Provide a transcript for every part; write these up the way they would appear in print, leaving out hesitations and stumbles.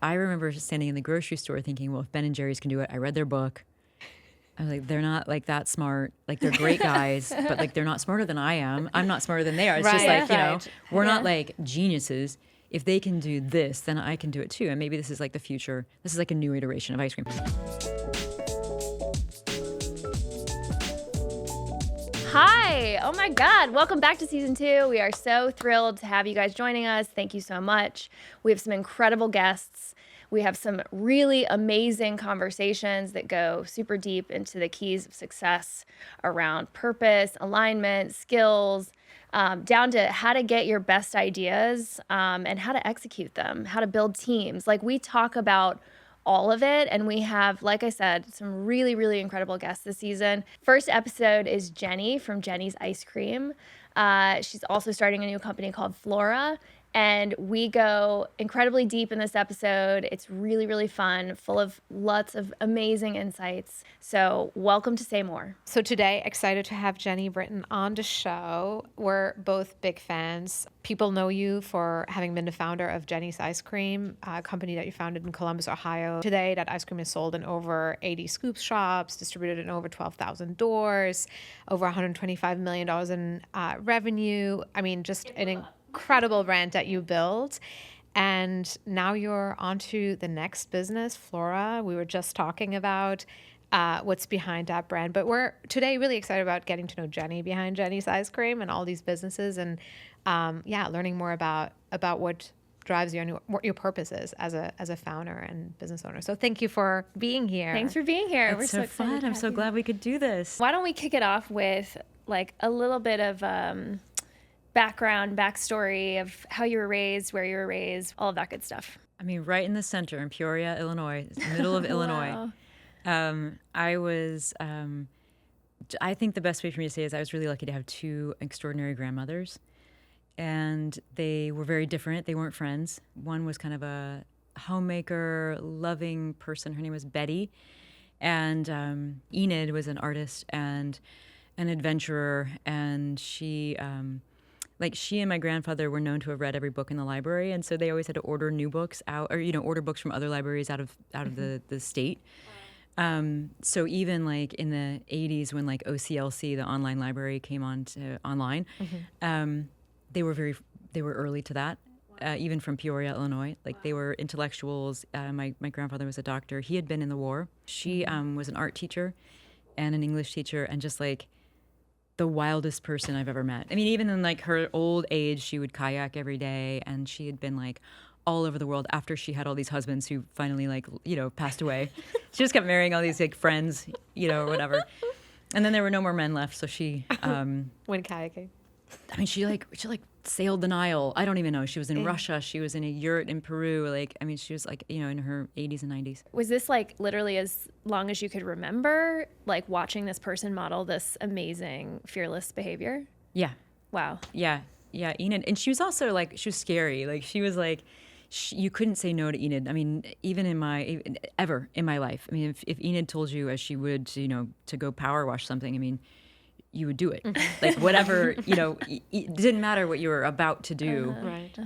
I remember standing in the grocery store thinking, well, if Ben and Jerry's can do it, I read their book. I was like, they're not like that smart. Like they're great guys, but like they're not smarter than I am. I'm not smarter than they are. It's just Right, like, you know, right. we're not Yeah. like geniuses. If they can do this, then I can do it too. And maybe this is like the future. This is like a new iteration of ice cream. Hi. Oh my God. Welcome back to season 2. We are so thrilled to have you guys joining us. Thank you so much. We have some incredible guests. We have some really amazing conversations that go super deep into the keys of success around purpose, alignment, skills, down to how to get your best ideas and how to execute them, how to build teams. Like we talk about all of it. And we have, like I said, some really, really incredible guests this season. First episode is Jeni from Jeni's Ice Cream. She's also starting a new company called Floura. And we go incredibly deep in this episode. It's really, really fun, full of lots of amazing insights. So welcome to Say More. So today, excited to have Jeni Britton on the show. We're both big fans. People know you for having been the founder of Jeni's Ice Cream, a company that you founded in Columbus, Ohio. Today, that ice cream is sold in over 80 scoop shops, distributed in over 12,000 doors, over $125 million in revenue. I mean, just an incredible brand that you built. And now you're onto the next business, Floura. We were just talking about what's behind that brand. But we're today really excited about getting to know Jeni behind Jeni's Ice Cream and all these businesses and learning more about what drives you and what your purpose is as a founder and business owner. So thank you for being here. Thanks for being here. It's We're so excited fun. to I'm have so you. glad we could do this. Why don't we kick it off with like a little bit of backstory of how you were raised, where you were raised, all of that good stuff. I mean, right in the center in Peoria, Illinois, middle of Illinois. I was, I think the best way for me to say is I was really lucky to have two extraordinary grandmothers. And they were very different. They weren't friends. One was kind of a homemaker, loving person. Her name was Betty. And Enid was an artist and an adventurer. And she and my grandfather were known to have read every book in the library. And so they always had to order new books out, or, order books from other libraries out of the state. So even like in the 80s when like OCLC, the online library, came on to online, they were early to that, even from Peoria, Illinois. Like they were intellectuals. My grandfather was a doctor. He had been in the war. She was an art teacher and an English teacher and just like the wildest person I've ever met. I mean, even in like her old age, she would kayak every day and she had been like all over the world after she had all these husbands who finally passed away. She just kept marrying all these like friends, or whatever. And then there were no more men left. So she, Went kayaking. I mean, she sailed the Nile. I don't even know. She was in Russia. She was in a yurt in Peru. She was in her 80s and 90s. Was this like literally as long as you could remember, like watching this person model this amazing, fearless behavior? Yeah. Wow. Yeah. Enid. And she was also she was scary. Like she was like, you couldn't say no to Enid. I mean, ever in my life. I mean, if Enid told you as she would, to go power wash something, I mean, you would do it. Like whatever, it didn't matter what you were about to do.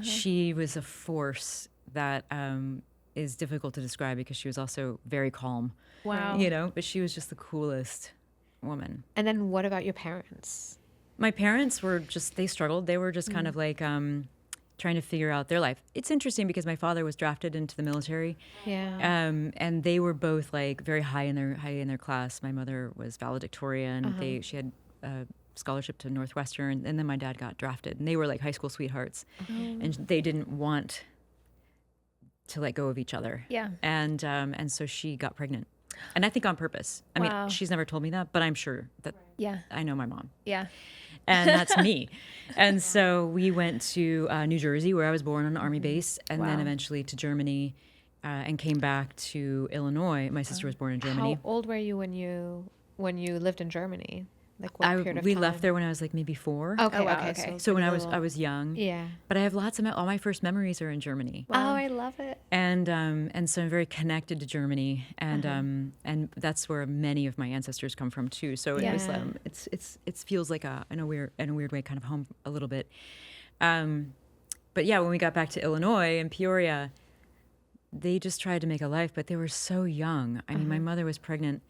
She was a force that is difficult to describe because she was also very calm. Wow. But she was just the coolest woman. And then what about your parents? My parents were they struggled. They were just kind of like trying to figure out their life. It's interesting because my father was drafted into the military. Yeah. And they were both like very high in their class. My mother was valedictorian. She had a scholarship to Northwestern, and then my dad got drafted, and they were like high school sweethearts, and they didn't want to let go of each other. Yeah. And so she got pregnant, and I think on purpose. I mean, she's never told me that, but I'm sure that. Yeah. I know my mom. Yeah. And that's me. And so we went to New Jersey, where I was born on an army base, and then eventually to Germany, and came back to Illinois. My sister was born in Germany. How old were you when you lived in Germany? Like what period of we time? left there when I was like maybe 4. Okay, Oh, wow, okay. okay. So when I was young. Yeah. But I have lots of all my first memories are in Germany. Wow. Oh, I love it. And so I'm very connected to Germany, and that's where many of my ancestors come from too. So it was it feels like in a weird way kind of home a little bit. But yeah, when we got back to Illinois and Peoria, they just tried to make a life, but they were so young. I mean, my mother was pregnant.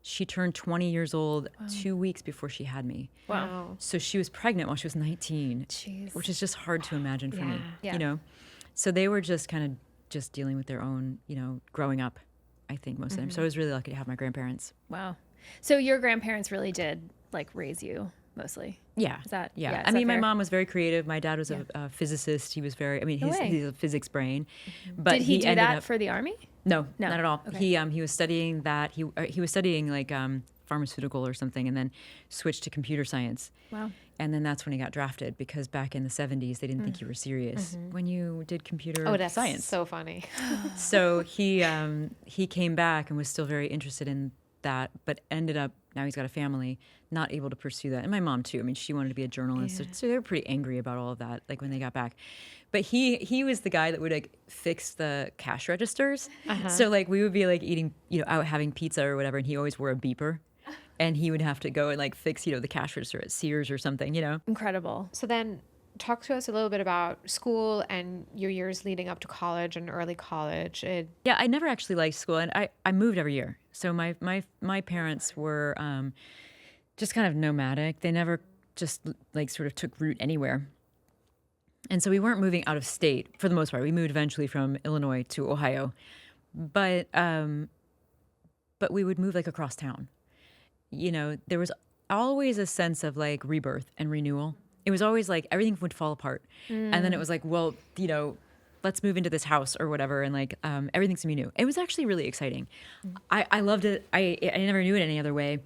She turned 20 years old 2 weeks before she had me. Wow. So she was pregnant while she was 19, Jeez. which is just hard to imagine for me, Yeah. you know? So they were just kind of just dealing with their own, growing up, I think, most of them. So I was really lucky to have my grandparents. Wow. So your grandparents really did like raise you mostly. Yeah. Is that, Yeah. is I that mean, my fair? mom was very creative. My dad was a physicist. He was very, No way. he's a physics brain. But Did he do ended that up, for the Army? No, No. not at all. Okay. He was studying that. He was studying like pharmaceutical or something, and then switched to computer science. Wow. And then that's when he got drafted, because back in the 70s they didn't think you were serious when you did computer That's science. so funny. So he came back and was still very interested in that, but ended up, now he's got a family, not able to pursue that. And my mom too. I mean, she wanted to be a journalist, so they were pretty angry about all of that, like when they got back. But he was the guy that would like fix the cash registers. So like we would be like eating, out having pizza or whatever, and he always wore a beeper. And he would have to go and like fix, the cash register at Sears or something, Incredible. So then talk to us a little bit about school and your years leading up to college and early college. Yeah, I never actually liked school, and I moved every year. So my parents were just kind of nomadic. They never just like sort of took root anywhere. And so we weren't moving out of state for the most part. We moved eventually from Illinois to Ohio. But we would move like across town. There was always a sense of like rebirth and renewal. It was always like everything would fall apart. And then it was like, well, let's move into this house or whatever. And like everything's gonna be new. It was actually really exciting. I loved it. I never knew it any other way.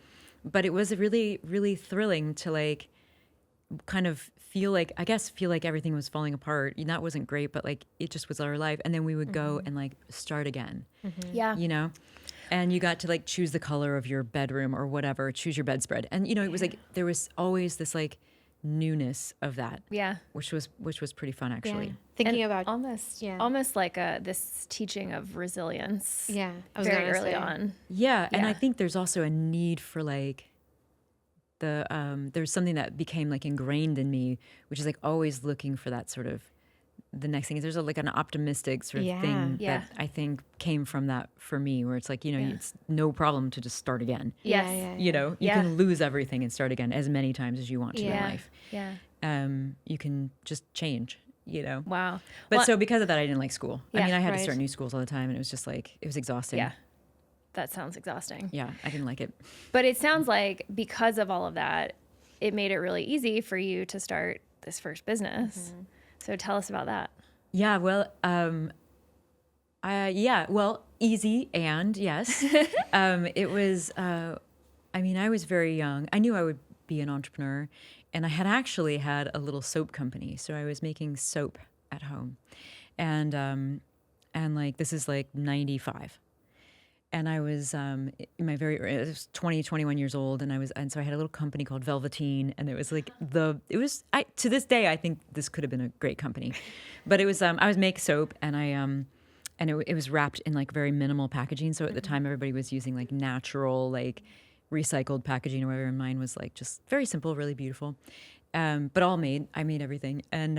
But it was really, really thrilling to like kind of feel like everything was falling apart. That wasn't great, but like it just was our life. And then we would go and like start again. Yeah. And you got to like choose the color of your bedroom or whatever, choose your bedspread. And it was like there was always this like newness of that. Yeah. Which was pretty fun actually. Thinking And about almost like this teaching of resilience. I was Very gonna early say. on. Yeah, and Yeah. I think there's also a need for like there's something that became like ingrained in me, which is like always looking for that sort of the next thing. There's like an optimistic sort of thing Yeah. that I think came from that for me, where it's like, it's no problem to just start again. Yes. You Yeah. can lose everything and start again as many times as you want to in life. Yeah. You can just change, Wow. But Well, so because of that, I didn't like school. I Yeah, mean, I had to right. start new schools all the time, and it was just like, it was exhausting. yeah. That sounds exhausting. Yeah, I didn't like it. But it sounds like because of all of that, it made it really easy for you to start this first business. So tell us about that. Yeah, well, easy and yes. It was, I was very young. I knew I would be an entrepreneur, and I had actually had a little soap company. So I was making soap at home. And like, this is like 95. And I was in my I was 20, 21 years old, and so I had a little company called Velveteen, and it was like to this day I think this could have been a great company, but it was I was make soap, and it was wrapped in like very minimal packaging. So at the time everybody was using like natural, like recycled packaging or whatever, and mine was like just very simple, really beautiful, but I made everything, and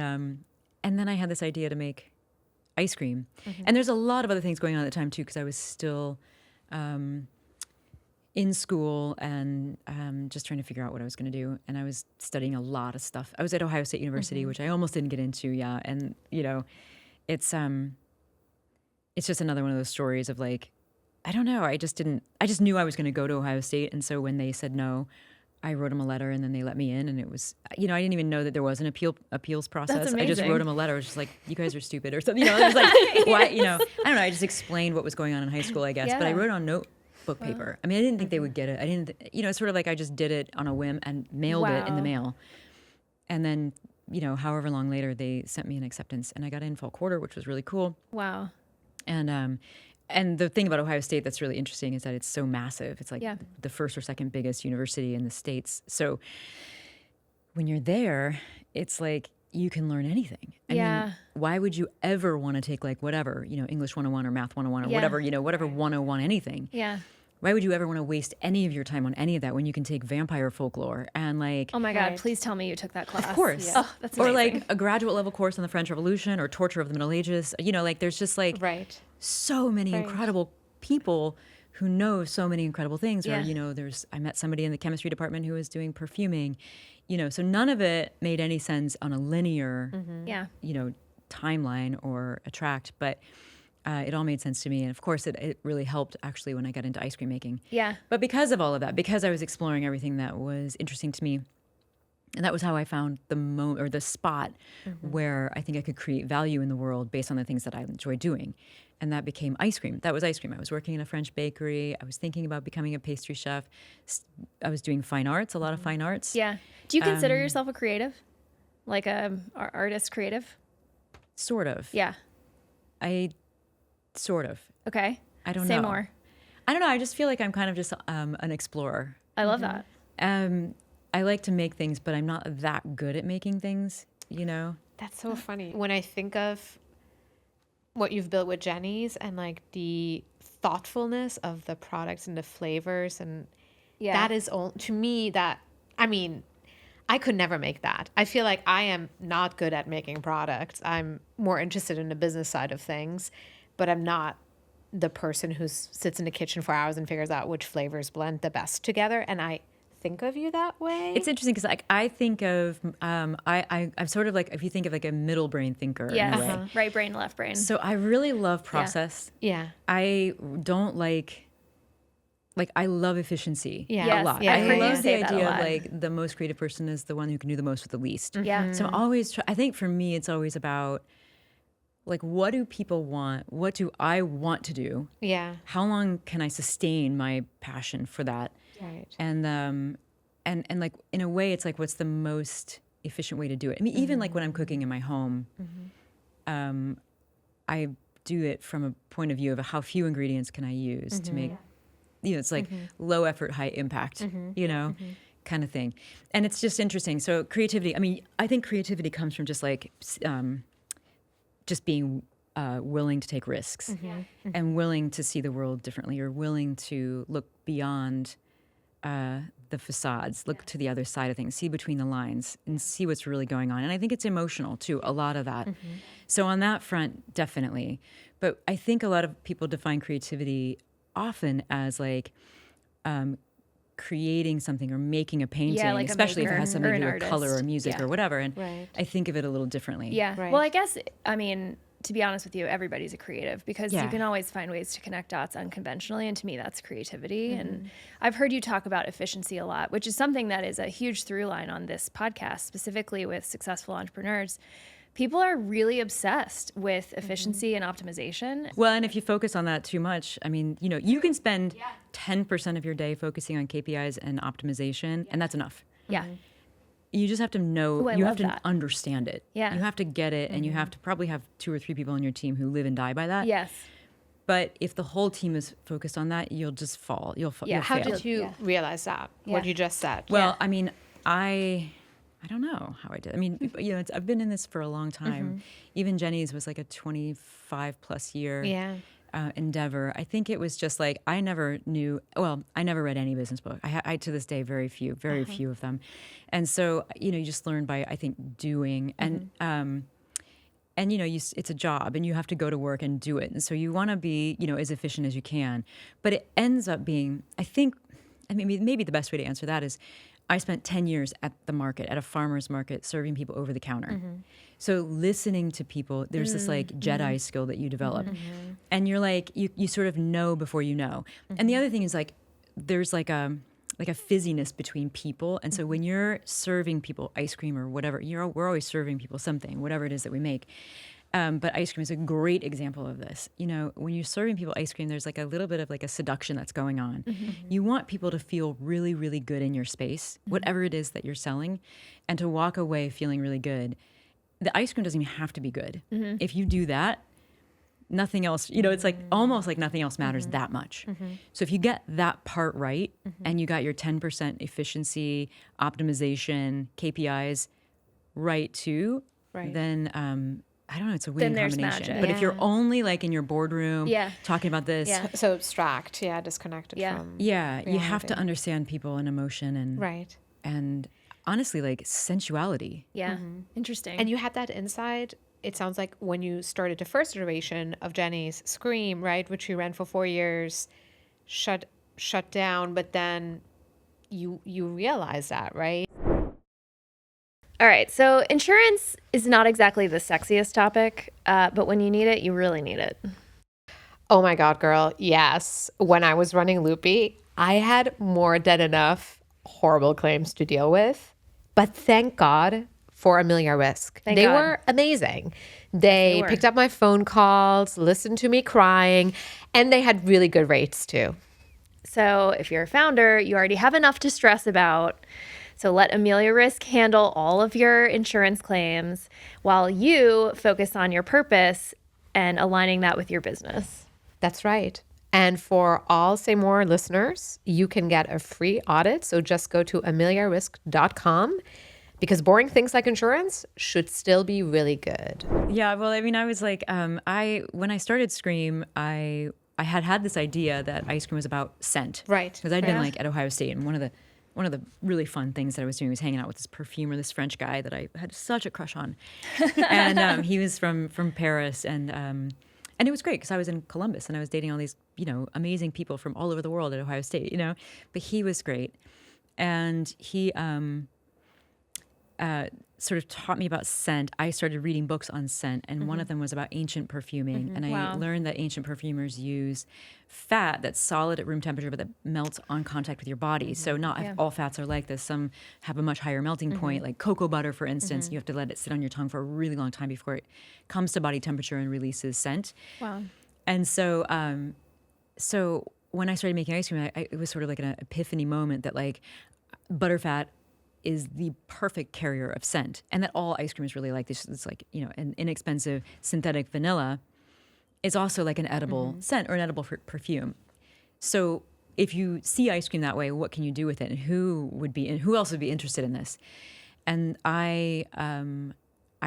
then I had this idea to make ice cream, and there's a lot of other things going on at the time too, because I was still in school and just trying to figure out what I was going to do. And I was studying a lot of stuff. I was at Ohio State University, which I almost didn't get into. Yeah. And it's just another one of those stories of like, I don't know. I just knew I was going to go to Ohio State. And so when they said no, I wrote them a letter, and then they let me in, and it was, I didn't even know that there was an appeals process. That's I just amazing. wrote them a letter. It was just like, you guys are stupid or something. It was like, why, I don't know. I just explained what was going on in high school, I guess. But I Yeah. wrote it on notebook paper. I mean, I didn't think they would get it. I didn't, it's sort of like I just did it on a whim and mailed it in the Wow. mail. And then, however long later, they sent me an acceptance, and I got in fall quarter, which was really cool. Wow. And the thing about Ohio State that's really interesting is that it's so massive. It's like Yeah. the first or second biggest university in the States. So when you're there, it's like you can learn anything. I mean, why would you ever want to take like whatever, English 101 or math 101 or Yeah. whatever 101 anything? Yeah. Why would you ever want to waste any of your time on any of that when you can take vampire folklore and like... Oh my God, Right. please tell me you took that class. Of course. Oh, that's or amazing. like a graduate level course on the French Revolution or torture of the Middle Ages. Like there's just like... Right. so many incredible people who know so many incredible things. Yeah. Or, I met somebody in the chemistry department who was doing perfuming, so none of it made any sense on a linear, timeline or a tract, but it all made sense to me. And of course, it really helped actually when I got into ice cream making. Yeah. But because of all of that, because I was exploring everything that was interesting to me, and that was how I found the spot where I think I could create value in the world based on the things that I enjoy doing. And that became ice cream. That was ice cream. I was working in a French bakery. I was thinking about becoming a pastry chef. I was doing fine arts, a lot of fine arts. Yeah. Do you consider yourself a creative? Like a artist creative? Sort of. Yeah. Sort of. Okay. I don't know. Say more. I don't know. I just feel like I'm kind of just an explorer. I love that. I like to make things, but I'm not that good at making things, That's so funny. When I think of what you've built with Jeni's and like the thoughtfulness of the products and the flavors, and that is to me I could never make that. I feel like I am not good at making products. I'm more interested in the business side of things, but I'm not the person who sits in the kitchen for hours and figures out which flavors blend the best together. And I think of you that way. It's interesting because I think of I'm sort of like, if you think of like a middle brain thinker. Yeah. In a way. Right brain, left brain. So I really love process. Yeah. I don't like I love efficiency Yeah. a lot. Yeah, I I've heard you love say the that a idea of lot. like the most creative person is the one who can do the most with the least. Yeah. So I'm always I think for me it's always about like, what do people want? What do I want to do? Yeah. How long can I sustain my passion for that? Right. And like in a way, it's like, what's the most efficient way to do it? I mean, even like when I'm cooking in my home, I do it from a point of view of how few ingredients can I use to make, it's like low effort, high impact, kind of thing. And it's just interesting. So creativity, I mean, I think creativity comes from just like, just being willing to take risks and willing to see the world differently, or willing to look beyond the facades, look to the other side of things, see between the lines and see what's really going on. And I think it's emotional too, a lot of that. So on that front, definitely. But I think a lot of people define creativity often as like creating something or making a painting, like a especially if it maker has something or to do an with color or artist. music Yeah. or whatever. And Right. I think of it a little differently. Yeah. Right. Well, I guess, to be honest with you, everybody's a creative because you Yeah. can always find ways to connect dots unconventionally. And to me, that's creativity. And I've heard you talk about efficiency a lot, which is something that is a huge through line on this podcast, specifically with successful entrepreneurs. People are really obsessed with efficiency and optimization. Well, and if you focus on that too much, I mean, you can spend 10% of your day focusing on KPIs and optimization, and that's enough. Yeah. You just have to know, Ooh, I you have love to that. understand it. Yeah. You have to get it, and you have to probably have 2 or 3 people on your team who live and die by that. Yes. But if the whole team is focused on that, you'll just fall. You'll Yeah. you'll How fail. did you realize that? What Yeah. you just said? Well, I mean, I don't know how I did. I mean, I've been in this for a long time. Even Jeni's was like a 25 plus year Yeah. endeavor. I think it was just like, I never read any business book. I to this day, very few of them. And so, you just learn by, I think, doing and it's a job and you have to go to work and do it. And so you want to be, as efficient as you can, but it ends up being, maybe the best way to answer that is, I spent 10 years at the market, at a farmer's market, serving people over the counter. So listening to people, there's this like Jedi skill that you develop. And you're like, you sort of know before you know. And the other thing is like, there's like a fizziness between people. And so when you're serving people ice cream or whatever, we're always serving people something, whatever it is that we make. But ice cream is a great example of this. When you're serving people ice cream, there's like a little bit of like a seduction that's going on. You want people to feel really, really good in your space, whatever it is that you're selling, and to walk away feeling really good. The ice cream doesn't even have to be good. If you do that, nothing else, it's like almost like nothing else matters that much. So if you get that part right and you got your 10% efficiency, optimization, KPIs right too, then I don't know, it's a winning there's combination. magic. But if you're only like in your boardroom talking about this, So abstract, disconnected from. you have reality. to understand people and emotion and honestly like sensuality. Yeah. Interesting. And you had that insight it sounds like when you started the first iteration of Jenny's Scream, right, which you ran for 4 years, shut down, but then you realized that, right? All right. So insurance is not exactly the sexiest topic, but when you need it, you really need it. Oh my God, girl. Yes. When I was running Loopy, I had more than enough horrible claims to deal with. But thank God for Amelia Risk. Thank they God. were amazing. They were. picked up my phone calls, listened to me crying, and they had really good rates too. So if you're a founder, you already have enough to stress about. So let Amelia Risk handle all of your insurance claims while you focus on your purpose and aligning that with your business. That's right. And for all Say More listeners, you can get a free audit. So just go to ameliarisk.com because boring things like insurance should still be really good. Yeah, well, I mean, I was like, when I started Scream, I had this idea that ice cream was about scent. Right. Because I'd been like at Ohio State, and one of the really fun things that I was doing was hanging out with this perfumer, this French guy that I had such a crush on. And he was from Paris, and it was great because I was in Columbus and I was dating all these, amazing people from all over the world at Ohio State, But he was great. And he sort of taught me about scent. I started reading books on scent, and one of them was about ancient perfuming. And I learned that ancient perfumers use fat that's solid at room temperature, but that melts on contact with your body. So not all fats are like this. Some have a much higher melting point, like cocoa butter, for instance. You have to let it sit on your tongue for a really long time before it comes to body temperature and releases scent. Wow. And so, so when I started making ice cream, it was sort of like an epiphany moment that like butterfat is the perfect carrier of scent, and that all ice cream is really like this. It's like, an inexpensive synthetic vanilla is also like an edible scent or an edible perfume. So if you see ice cream that way, what can you do with it, and who else would be interested in this? And I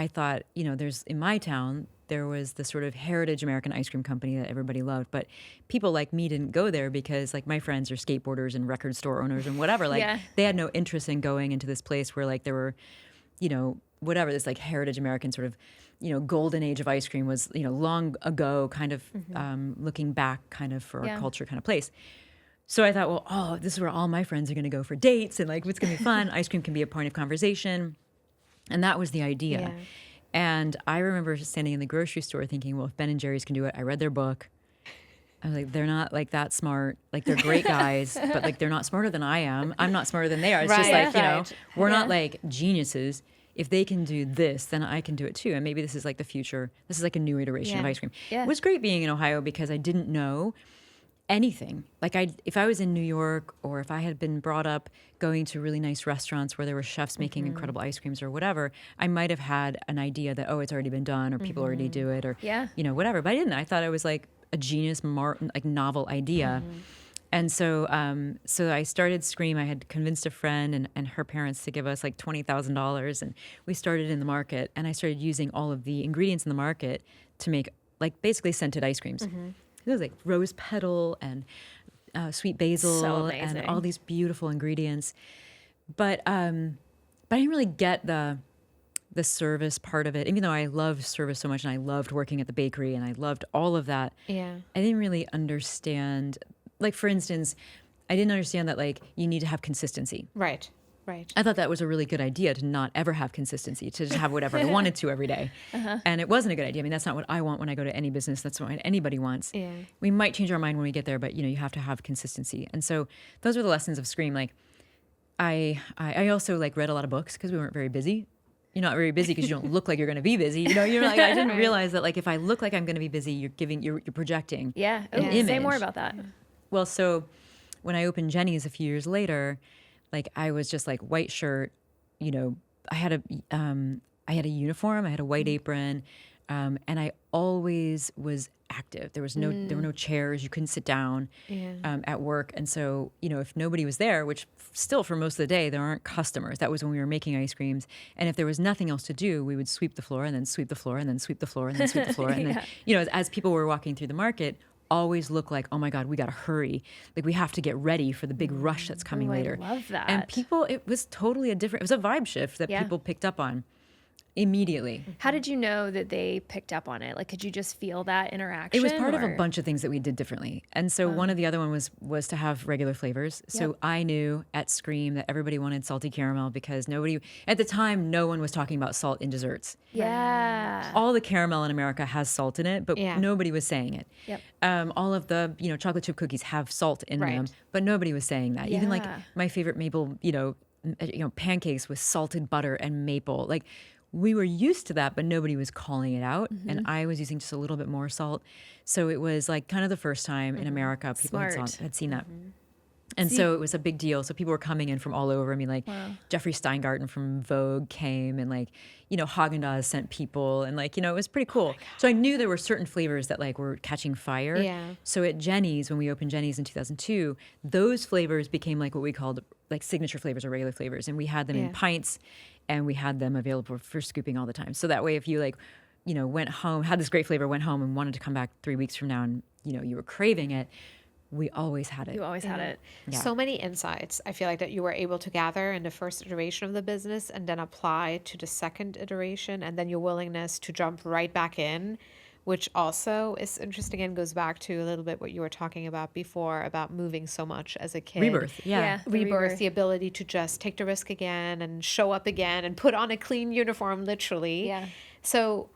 thought, there's in my town, there was the sort of heritage American ice cream company that everybody loved, but people like me didn't go there because like my friends are skateboarders and record store owners and whatever. Like they had no interest in going into this place where like there were, whatever, this like heritage American sort of, golden age of ice cream was, long ago kind of looking back kind of for our culture kind of place. So I thought, well, this is where all my friends are going to go for dates and like, what's going to be fun. Ice cream can be a point of conversation. And that was the idea. Yeah. And I remember standing in the grocery store thinking, well, if Ben and Jerry's can do it, I read their book. I was like, they're not like that smart. Like they're great guys, but like they're not smarter than I am. I'm not smarter than they are. It's just like, we're not like geniuses. If they can do this, then I can do it too. And maybe this is like the future. This is like a new iteration of ice cream. Yeah. It was great being in Ohio because I didn't know anything. Like if I was in New York, or if I had been brought up going to really nice restaurants where there were chefs making incredible ice creams or whatever, I might have had an idea that, it's already been done, or people already do it, or whatever. But I didn't. I thought it was like a genius, like novel idea. And so I started Scream. I had convinced a friend and her parents to give us like $20,000, and we started in the market. And I started using all of the ingredients in the market to make like basically scented ice creams. It was like rose petal and sweet basil and all these beautiful ingredients. But I didn't really get the service part of it, even though I loved service so much and I loved working at the bakery and I loved all of that. Yeah. I didn't really understand, like, for instance, I didn't understand that like you need to have consistency. Right. Right. I thought that was a really good idea, to not ever have consistency, to just have whatever I wanted to every day. And it wasn't a good idea. I mean, that's not what I want when I go to any business. That's what anybody wants. Yeah. We might change our mind when we get there, but you have to have consistency. And so those were the lessons of Scream. Like I also like read a lot of books because we weren't very busy. You're not very busy because you don't look like you're going to be busy. You're like, I didn't realize that like if I look like I'm going to be busy, you're projecting. Yeah. An image. Say more about that. Well, so when I opened Jeni's a few years later, like I was just like white shirt, I had a uniform, I had a white apron, and I always was active. There were no chairs, you couldn't sit down at work. And so, if nobody was there, which still for most of the day, there aren't customers. That was when we were making ice creams. And if there was nothing else to do, we would sweep the floor and then sweep the floor and then sweep the floor and then sweep the floor. And then, as people were walking through the market, always look like, oh my God, we got to hurry. Like we have to get ready for the big rush that's coming later. I love that. And people, it was totally it was a vibe shift that people picked up on. Immediately. How did you know that they picked up on it? Like, could you just feel that interaction? It was part of a bunch of things that we did differently. And so one of the other one was to have regular flavors. So I knew at Scream that everybody wanted salty caramel because at the time, no one was talking about salt in desserts. Yeah. All the caramel in America has salt in it, but Yeah. nobody was saying it. Yep. All of the, chocolate chip cookies have salt in them, but nobody was saying that. Even like Yeah. my favorite maple, pancakes with salted butter and maple. Like, we were used to that, but nobody was calling it out. And I was using just a little bit more salt. So it was like kind of the first time in America people had seen that. And so it was a big deal. So people were coming in from all over. I mean, like Jeffree Steingarten from Vogue came, and like, Haagen-Dazs sent people, and like, it was pretty cool. So I knew there were certain flavors that like were catching fire. Yeah. So at Jeni's, when we opened Jeni's in 2002, those flavors became like what we called like signature flavors or regular flavors. And we had them in pints, and we had them available for scooping all the time. So that way, if you like, went home, had this great flavor, went home and wanted to come back 3 weeks from now and, you were craving it, we always had it. You always had it. Yeah. So many insights I feel like that you were able to gather in the first iteration of the business and then apply to the second iteration, and then your willingness to jump right back in, which also is interesting and goes back to a little bit what you were talking about before about moving so much as a kid. Rebirth. Yeah. the Rebirth, the ability to just take the risk again and show up again and put on a clean uniform, literally. Yeah. So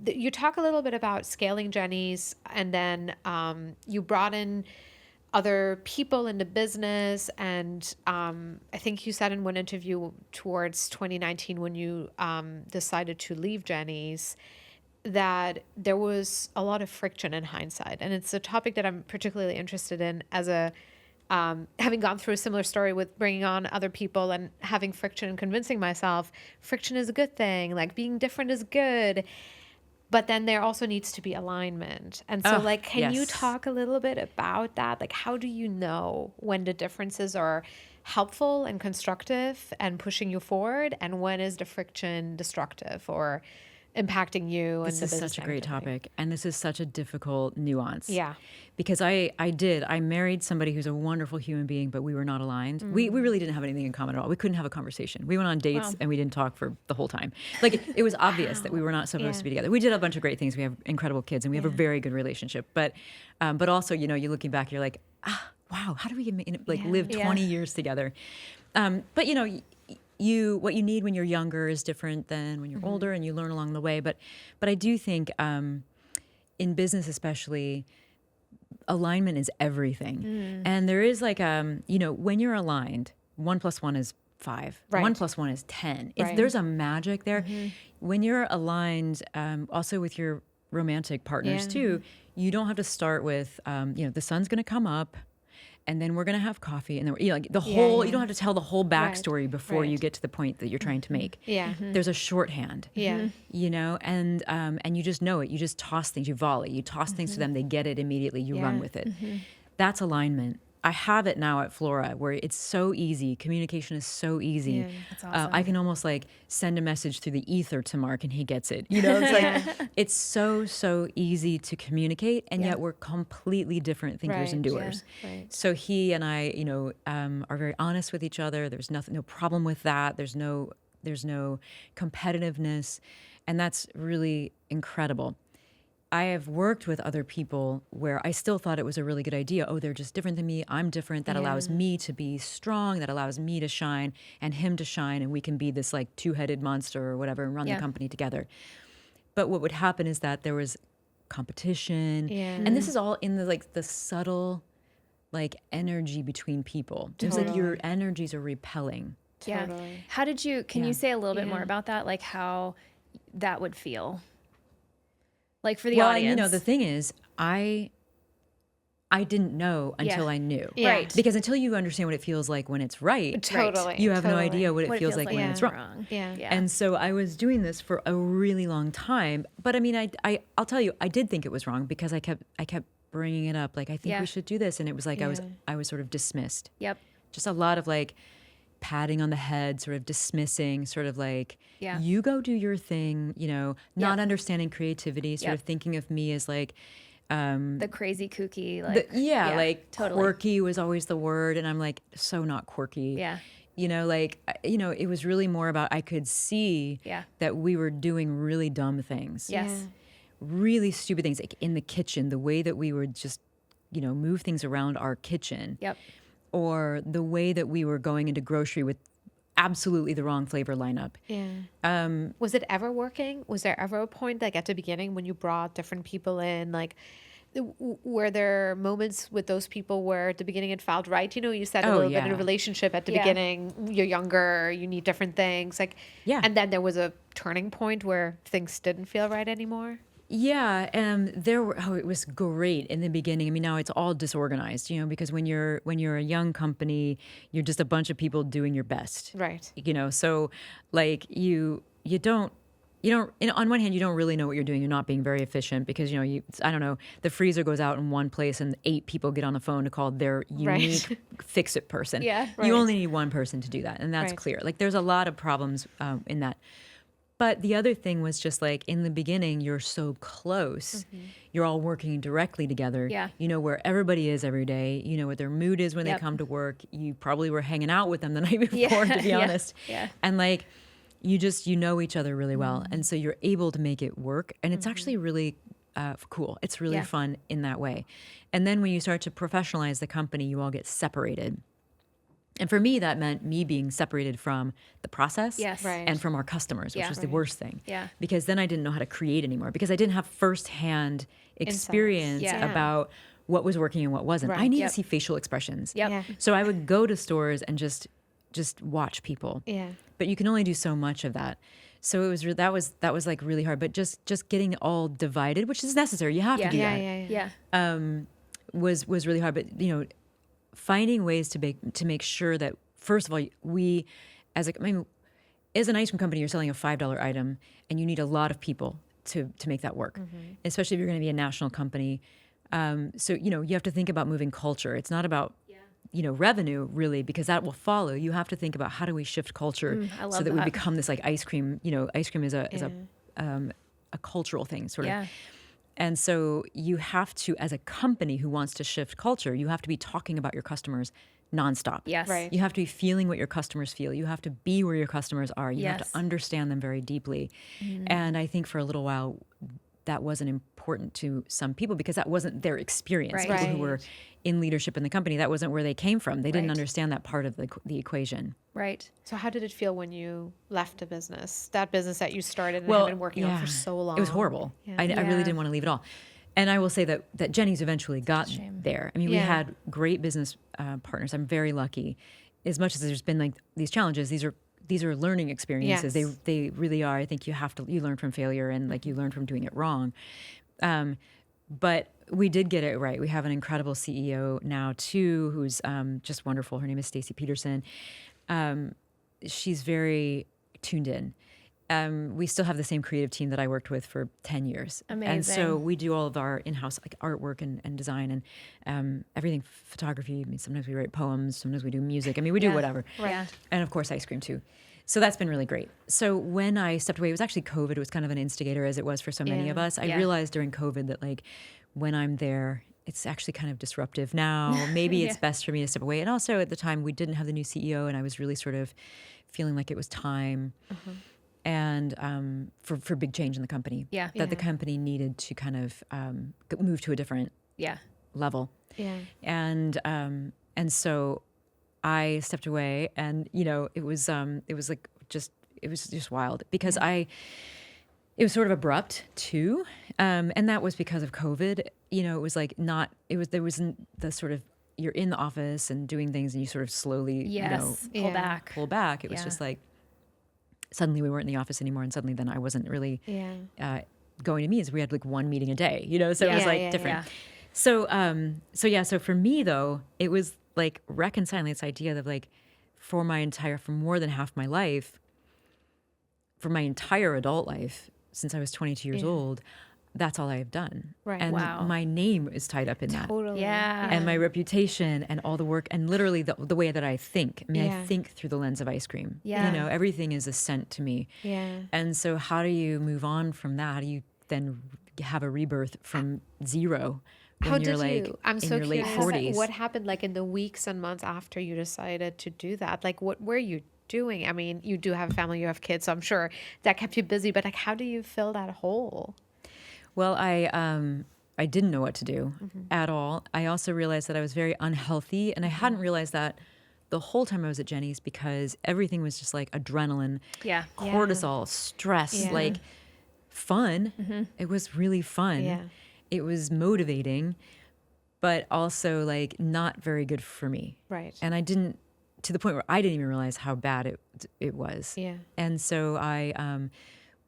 you talk a little bit about scaling Jeni's, and then you brought in other people in the business, and I think you said in one interview towards 2019 when you decided to leave Jeni's that there was a lot of friction in hindsight, and it's a topic that I'm particularly interested in as a having gone through a similar story with bringing on other people and having friction and convincing myself friction is a good thing, like being different is good. But then there also needs to be alignment. And so can you talk a little bit about that? Like, how do you know when the differences are helpful and constructive and pushing you forward, and when is the friction destructive or impacting you? This is such a great topic, and this is such a difficult nuance. Yeah. Because I married somebody who's a wonderful human being, but we were not aligned. We really didn't have anything in common at all. We couldn't have a conversation. We went on dates and we didn't talk for the whole time. Like, it was obvious that we were not supposed to be together. We did a bunch of great things. We have incredible kids, and we have a very good relationship. But also, you're looking back, you're like, wow, how do we live 20 years together? But what you need when you're younger is different than when you're older, and you learn along the way. But I do think in business especially, alignment is everything. And there is like, when you're aligned, 1 + 1 is 5. Right. 1 + 1 is 10. Right. There's a magic there. When you're aligned, also with your romantic partners too, you don't have to start with, the sun's going to come up, and then we're going to have coffee, and then you don't have to tell the whole backstory before you get to the point that you're trying to make. Yeah. There's a shorthand. Yeah. And you just know it. You just toss things, you volley, you toss things to them, they get it immediately, you run with it. That's alignment. I have it now at Floura where it's so easy. Communication is so easy. Yeah, that's awesome. I can almost like send a message through the ether to Mark and he gets it. It's like, it's so easy to communicate, and yet we're completely different thinkers and doers. Yeah, right. So he and I, are very honest with each other. There's no problem with that. There's no competitiveness, and that's really incredible. I have worked with other people where I still thought it was a really good idea. Oh, they're just different than me. I'm different. That allows me to be strong. That allows me to shine and him to shine. And we can be this like two-headed monster or whatever and run the company together. But what would happen is that there was competition. Yeah. And this is all in the subtle like energy between people. It's like your energies are repelling. Yeah. How did can you say a little bit more about that? Like how that would feel? Like for the audience. The thing is, I didn't know until I knew. Yeah. Right. Because until you understand what it feels like when it's right, you have no idea what it feels like when it's wrong. Yeah. And so I was doing this for a really long time. But I mean, I'll tell you, I did think it was wrong because I kept bringing it up. Like, I think we should do this. And it was like I was sort of dismissed. Yep. Just a lot of like patting on the head, sort of dismissing, sort of like, you go do your thing, not understanding creativity, sort of thinking of me as like, the crazy kooky, like, like totally. Quirky was always the word. And I'm like, so not quirky. Yeah. it was really more about I could see that we were doing really dumb things. Yes. Really stupid things, like in the kitchen, the way that we would just, move things around our kitchen. Yep. Or the way that we were going into grocery with absolutely the wrong flavor lineup. Yeah. Was it ever working? Was there ever a point, like at the beginning when you brought different people in, like were there moments with those people where at the beginning it felt right? You said a little bit in a relationship at the beginning, you're younger, you need different things. And then there was a turning point where things didn't feel right anymore? Yeah, it was great in the beginning. I mean, now it's all disorganized, because when you're a young company, you're just a bunch of people doing your best. Right. So like you don't, on one hand, you don't really know what you're doing. You're not being very efficient because, I don't know, the freezer goes out in one place and 8 people get on the phone to call their unique fix-it person. Yeah. You only need one person to do that. And that's clear. Like there's a lot of problems in that. But the other thing was just like in the beginning, you're so close. You're all working directly together. Yeah. You know where everybody is every day. You know what their mood is when they come to work. You probably were hanging out with them the night before, to be honest. Yeah. And like, you know each other really well. And so you're able to make it work. And it's actually really cool. It's really fun in that way. And then when you start to professionalize the company, you all get separated. And for me, that meant me being separated from the process and from our customers, which was the worst thing. Yeah. Because then I didn't know how to create anymore because I didn't have firsthand experience about what was working and what wasn't. I need to see facial expressions. So I would go to stores and just watch people. Yeah. But you can only do so much of that. So it was that was like really hard. But just getting it all divided, which is necessary. You have to do that. Was really hard. But finding ways to make sure that, first of all, we, as an ice cream company, you're selling a $5 item, and you need a lot of people to make that work, especially if you're going to be a national company. So you have to think about moving culture. It's not about revenue really, because that will follow. You have to think about how do we shift culture so that we become this like ice cream. Ice cream is a cultural thing, sort of. And so you have to, as a company who wants to shift culture, you have to be talking about your customers nonstop. Yes. Right. You have to be feeling what your customers feel. You have to be where your customers are. You have to understand them very deeply. And I think for a little while, that wasn't important to some people because that wasn't their experience. People who were in leadership in the company, that wasn't where they came from. They didn't understand that part of the equation. Right. So how did it feel when you left the business, that business that you started and had been working on for so long? It was horrible. I really didn't want to leave at all. And I will say that Jeni's eventually got there. I mean, we had great business partners. I'm very lucky. As much as there's been like these challenges, these are learning experiences. Yes. They really are. I think you learn from failure and like you learn from doing it wrong. But we did get it right. We have an incredible CEO now too, who's just wonderful. Her name is Stacey Peterson. She's very tuned in. We still have the same creative team that I worked with for 10 years. Amazing. And so we do all of our in-house like artwork and design and everything, photography. I mean, sometimes we write poems, sometimes we do music. I mean, we do whatever. Right. And of course, ice cream too. So that's been really great. So when I stepped away, it was actually COVID. It was kind of an instigator as it was for so many of us. I realized during COVID that like when I'm there, it's actually kind of disruptive now. Maybe it's best for me to step away. And also at the time we didn't have the new CEO and I was really sort of feeling like it was time and for big change in the company. That the company needed to kind of move to a different level. And so I stepped away and, it was just wild because it was sort of abrupt too. And that was because of COVID. It was like there wasn't the sort of, you're in the office and doing things and you sort of slowly, pull back. It was just like, suddenly we weren't in the office anymore. And suddenly then I wasn't really going to meetings. We had like one meeting a day, so it was like different. So for me though, it was like reconciling this idea of like, for more than half my life, for my entire adult life, since I was 22 years old, that's all I have done. Right. And my name is tied up in that. Totally. Yeah. And my reputation and all the work and literally the way that I think. I mean, I think through the lens of ice cream. Yeah. Everything is a scent to me. Yeah. And so how do you move on from that? How do you then have a rebirth from zero when you're like I'm in so your late curious. 40s. What happened like in the weeks and months after you decided to do that? Like what were you doing? I mean, you do have a family, you have kids, so I'm sure that kept you busy, but like how do you fill that hole? Well, I didn't know what to do at all. I also realized that I was very unhealthy, and I hadn't realized that the whole time I was at Jeni's because everything was just like adrenaline, Yeah. cortisol, stress, Yeah. like fun. It was really fun. Yeah. It was motivating, but also like not very good for me. Right. And I didn't, to the point where I didn't even realize how bad it was. Yeah. And so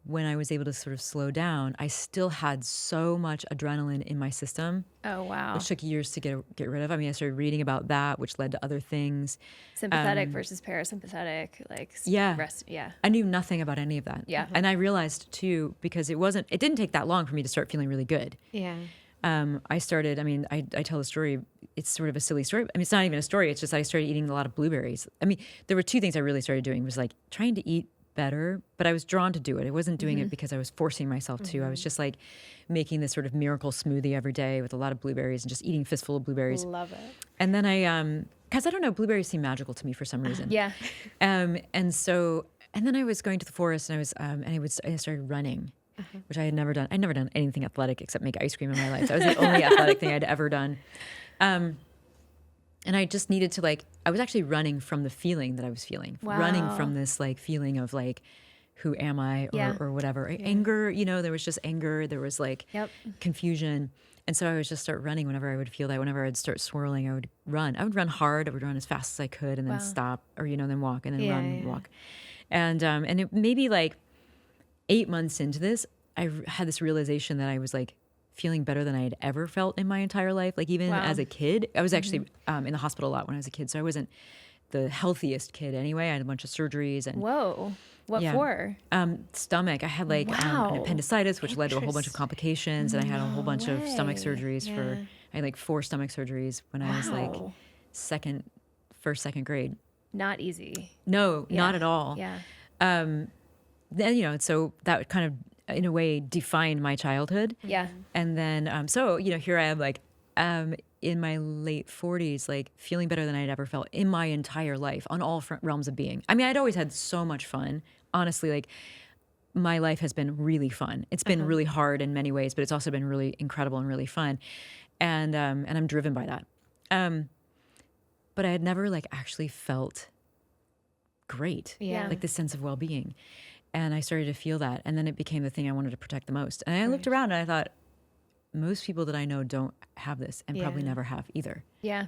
when I was able to sort of slow down, I still had so much adrenaline in my system, Oh, wow. which took years to get rid of. I mean, I started reading about that, which led to other things. Sympathetic versus parasympathetic, like Yeah. rest. Yeah. I knew nothing about any of that. Yeah. And I realized too, because it didn't take that long for me to start feeling really good. Yeah. I started, I mean, I tell the story, it's sort of a silly story. I mean, it's not even a story. It's just I started eating a lot of blueberries. I mean, there were two things I really started doing was like trying to eat better, but I was drawn to do it. I wasn't doing it because I was forcing myself to. I was just like making this sort of miracle smoothie every day with a lot of blueberries and just eating a fistful of blueberries. Love it. And then because I don't know, blueberries seem magical to me for some reason. Yeah. And then I was going to the forest and I started running, which I had never done. I'd never done anything athletic except make ice cream in my life. That was the only athletic thing I'd ever done. And I just needed to I was actually running from the feeling that I was feeling, running from this like feeling of like, who am I or whatever. Anger, there was just anger. There was like confusion. And so I would just start running whenever I would feel that. Whenever I'd start swirling, I would run. I would run hard. I would run as fast as I could and then stop or, then walk and then run and walk. And it maybe like 8 months into this, I had this realization that I was like feeling better than I had ever felt in my entire life. Like even as a kid, I was actually in the hospital a lot when I was a kid. So I wasn't the healthiest kid anyway. I had a bunch of surgeries and Whoa. What for? Stomach. I had like an appendicitis, which led to a whole bunch of complications. And I had a whole bunch of stomach surgeries I had like 4 stomach surgeries when I was like first, second grade. Not easy. No, not at all. Yeah. Then, so that kind of, in a way, defined my childhood. Yeah. And then, so, here I am, like, in my late 40s, like, feeling better than I'd ever felt in my entire life on all realms of being. I mean, I'd always had so much fun. Honestly, like, my life has been really fun. It's been really hard in many ways, but it's also been really incredible and really fun. And I'm driven by that. But I had never, like, actually felt great. Yeah. Like, this sense of well-being. And I started to feel that. And then it became the thing I wanted to protect the most. And I looked around and I thought, most people that I know don't have this and probably never have either. Yeah.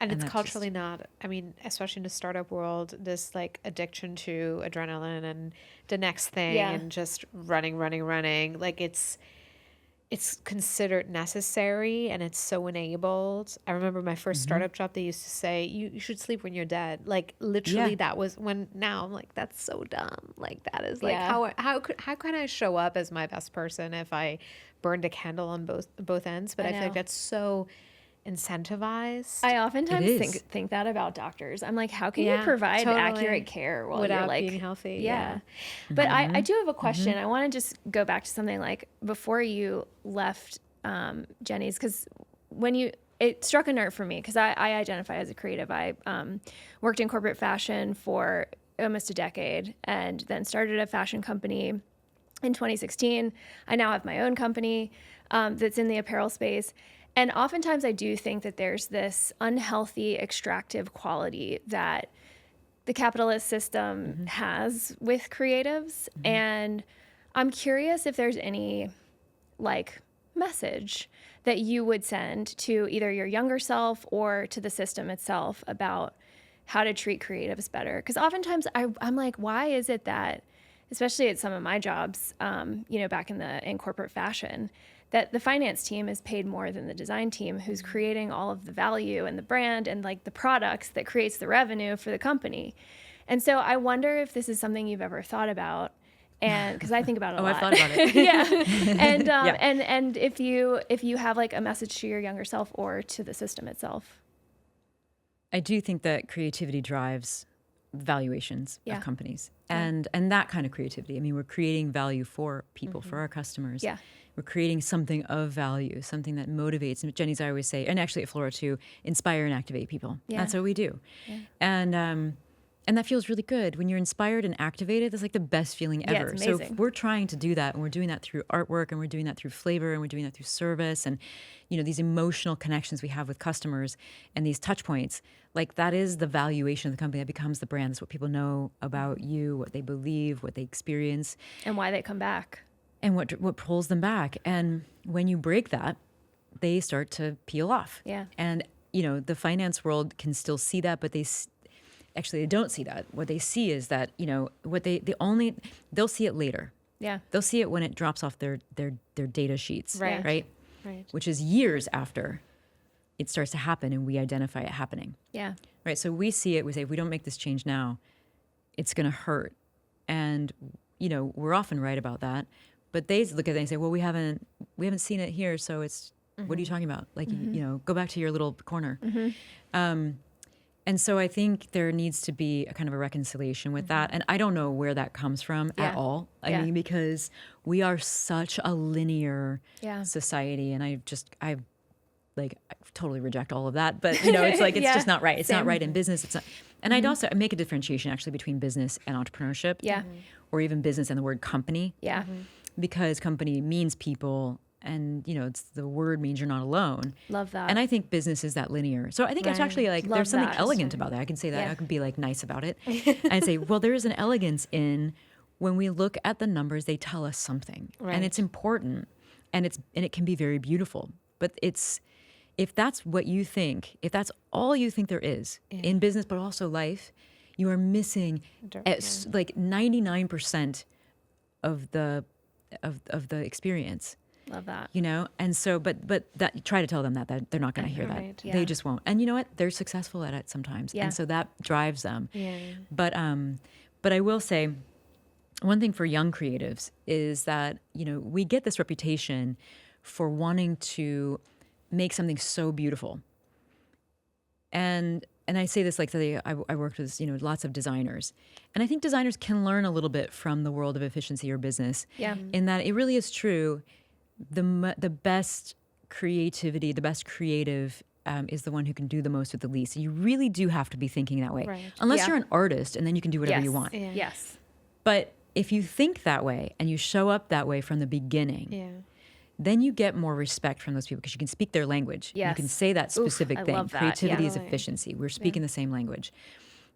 And it's culturally not, I mean, especially in the startup world, this like addiction to adrenaline and the next thing and just running. Like it's considered necessary and it's so enabled. I remember my first startup job, they used to say, you should sleep when you're dead. Like literally that was when, now I'm like, that's so dumb. Like that is like, how can I show up as my best person if I burned a candle on both ends? But I feel like that's so incentivized. I oftentimes think that about doctors. I'm like, how can you provide accurate care while without you're like being healthy? Yeah. But I do have a question. I want to just go back to something like before you left Jeni's, because it struck a nerve for me because I identify as a creative. I worked in corporate fashion for almost a decade and then started a fashion company in 2016. I now have my own company that's in the apparel space. And oftentimes I do think that there's this unhealthy extractive quality that the capitalist system has with creatives. And I'm curious if there's any like message that you would send to either your younger self or to the system itself about how to treat creatives better. Because oftentimes I'm like, why is it that, especially at some of my jobs, back in corporate fashion, that the finance team is paid more than the design team who's creating all of the value and the brand and like the products that creates the revenue for the company. And so I wonder if this is something you've ever thought about. And because I think about it a lot. I've thought about it. And if you have like a message to your younger self or to the system itself. I do think that creativity drives valuations Yeah. of companies and that kind of creativity. I mean, we're creating value for people, for our customers. Yeah. We're creating something of value, something that motivates. And Jenny's, I always say, and actually at Floura too, inspire and activate people. Yeah. That's what we do. Yeah. And that feels really good. When you're inspired and activated, that's like the best feeling Yeah, ever. it's So amazing. if we're trying to do that, and we're doing that through artwork, and we're doing that through flavor, and we're doing that through service, and these emotional connections we have with customers and these touch points, like that is the valuation of the company. That becomes the brand. That's what people know about you, what they believe, what they experience, And why they come back. and what pulls them back. And when you break that, they start to peel off. Yeah. And the finance world can still see that, but actually they don't see that. What they see is that they'll see it later. Yeah. They'll see it when it drops off their data sheets, Right. right? Which is years after it starts to happen, and we identify it happening. Yeah. Right. So we see it. We say, if we don't make this change now, it's going to hurt. And we're often right about that. But they look at it and say, well, we haven't seen it here, so it's what are you talking about? Like go back to your little corner. And so I think there needs to be a kind of a reconciliation with that. And I don't know where that comes from at all. I mean, because we are such a linear society, and I totally reject all of that. But it's like it's just not right. It's not right in business. It's not. And I'd also make a differentiation actually between business and entrepreneurship. Yeah. Or even business and the word company. Yeah. Because company means people. And, it's the word means you're not alone. Love that. And I think business is that linear. So I think it's actually like, Love there's something that. elegant about that. I can say that. Yeah. I can be like nice about it. And say, well, there is an elegance in when we look at the numbers, they tell us something. And it's important. And it can be very beautiful. But if that's what you think, if that's all you think there is in business, but also life, you are missing like 99% of the experience. Love that. And so, but that try to tell them that they're not going to hear that. Right. Yeah. They just won't. And you know what? They're successful at it sometimes. Yeah. And so that drives them. Yeah. But I will say one thing for young creatives is that, we get this reputation for wanting to make something so beautiful. And I say this like I worked with, lots of designers. And I think designers can learn a little bit from the world of efficiency or business. Yeah. In that it really is true. The best creativity, the best creative is the one who can do the most with the least. You really do have to be thinking that way. Right. Unless Yeah. you're an artist, and then you can do whatever you want. Yeah. Yes. But if you think that way and you show up that way from the beginning, Yeah. then you get more respect from those people because you can speak their language. Yes. You can say that specific I thing. love that. Creativity Yeah. is efficiency. We're speaking the same language.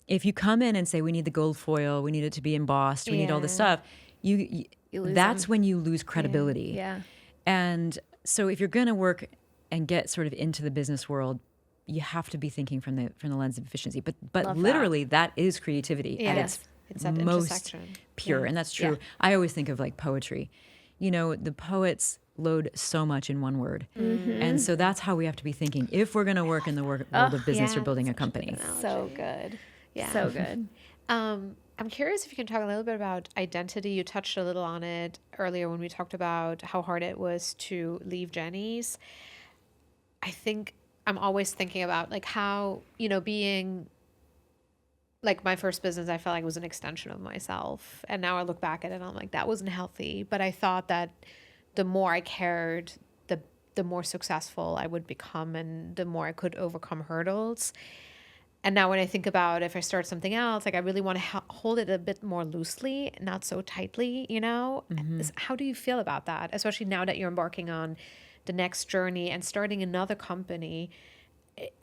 If you come in and say, we need the gold foil, we need it to be embossed, we need all this stuff, You lose that's them. when you lose credibility. Yeah. And so if you're going to work and get sort of into the business world, you have to be thinking from the lens of efficiency. But Love literally that is creativity at Yes. its It's that most intersection. pure. Yeah. And that's true. Yeah. I always think of like poetry. The poets load so much in one word. And so that's how we have to be thinking if we're going to work in the world of business or building a company. So good. Yeah. So good. I'm curious if you can talk a little bit about identity. You touched a little on it earlier when we talked about how hard it was to leave Jeni's. I think I'm always thinking about like how, being like my first business, I felt like it was an extension of myself. And now I look back at it and I'm like, that wasn't healthy. But I thought that the more I cared, the more successful I would become and the more I could overcome hurdles. And now when I think about if I start something else, like I really want to hold it a bit more loosely, not so tightly, How do you feel about that? Especially now that you're embarking on the next journey and starting another company.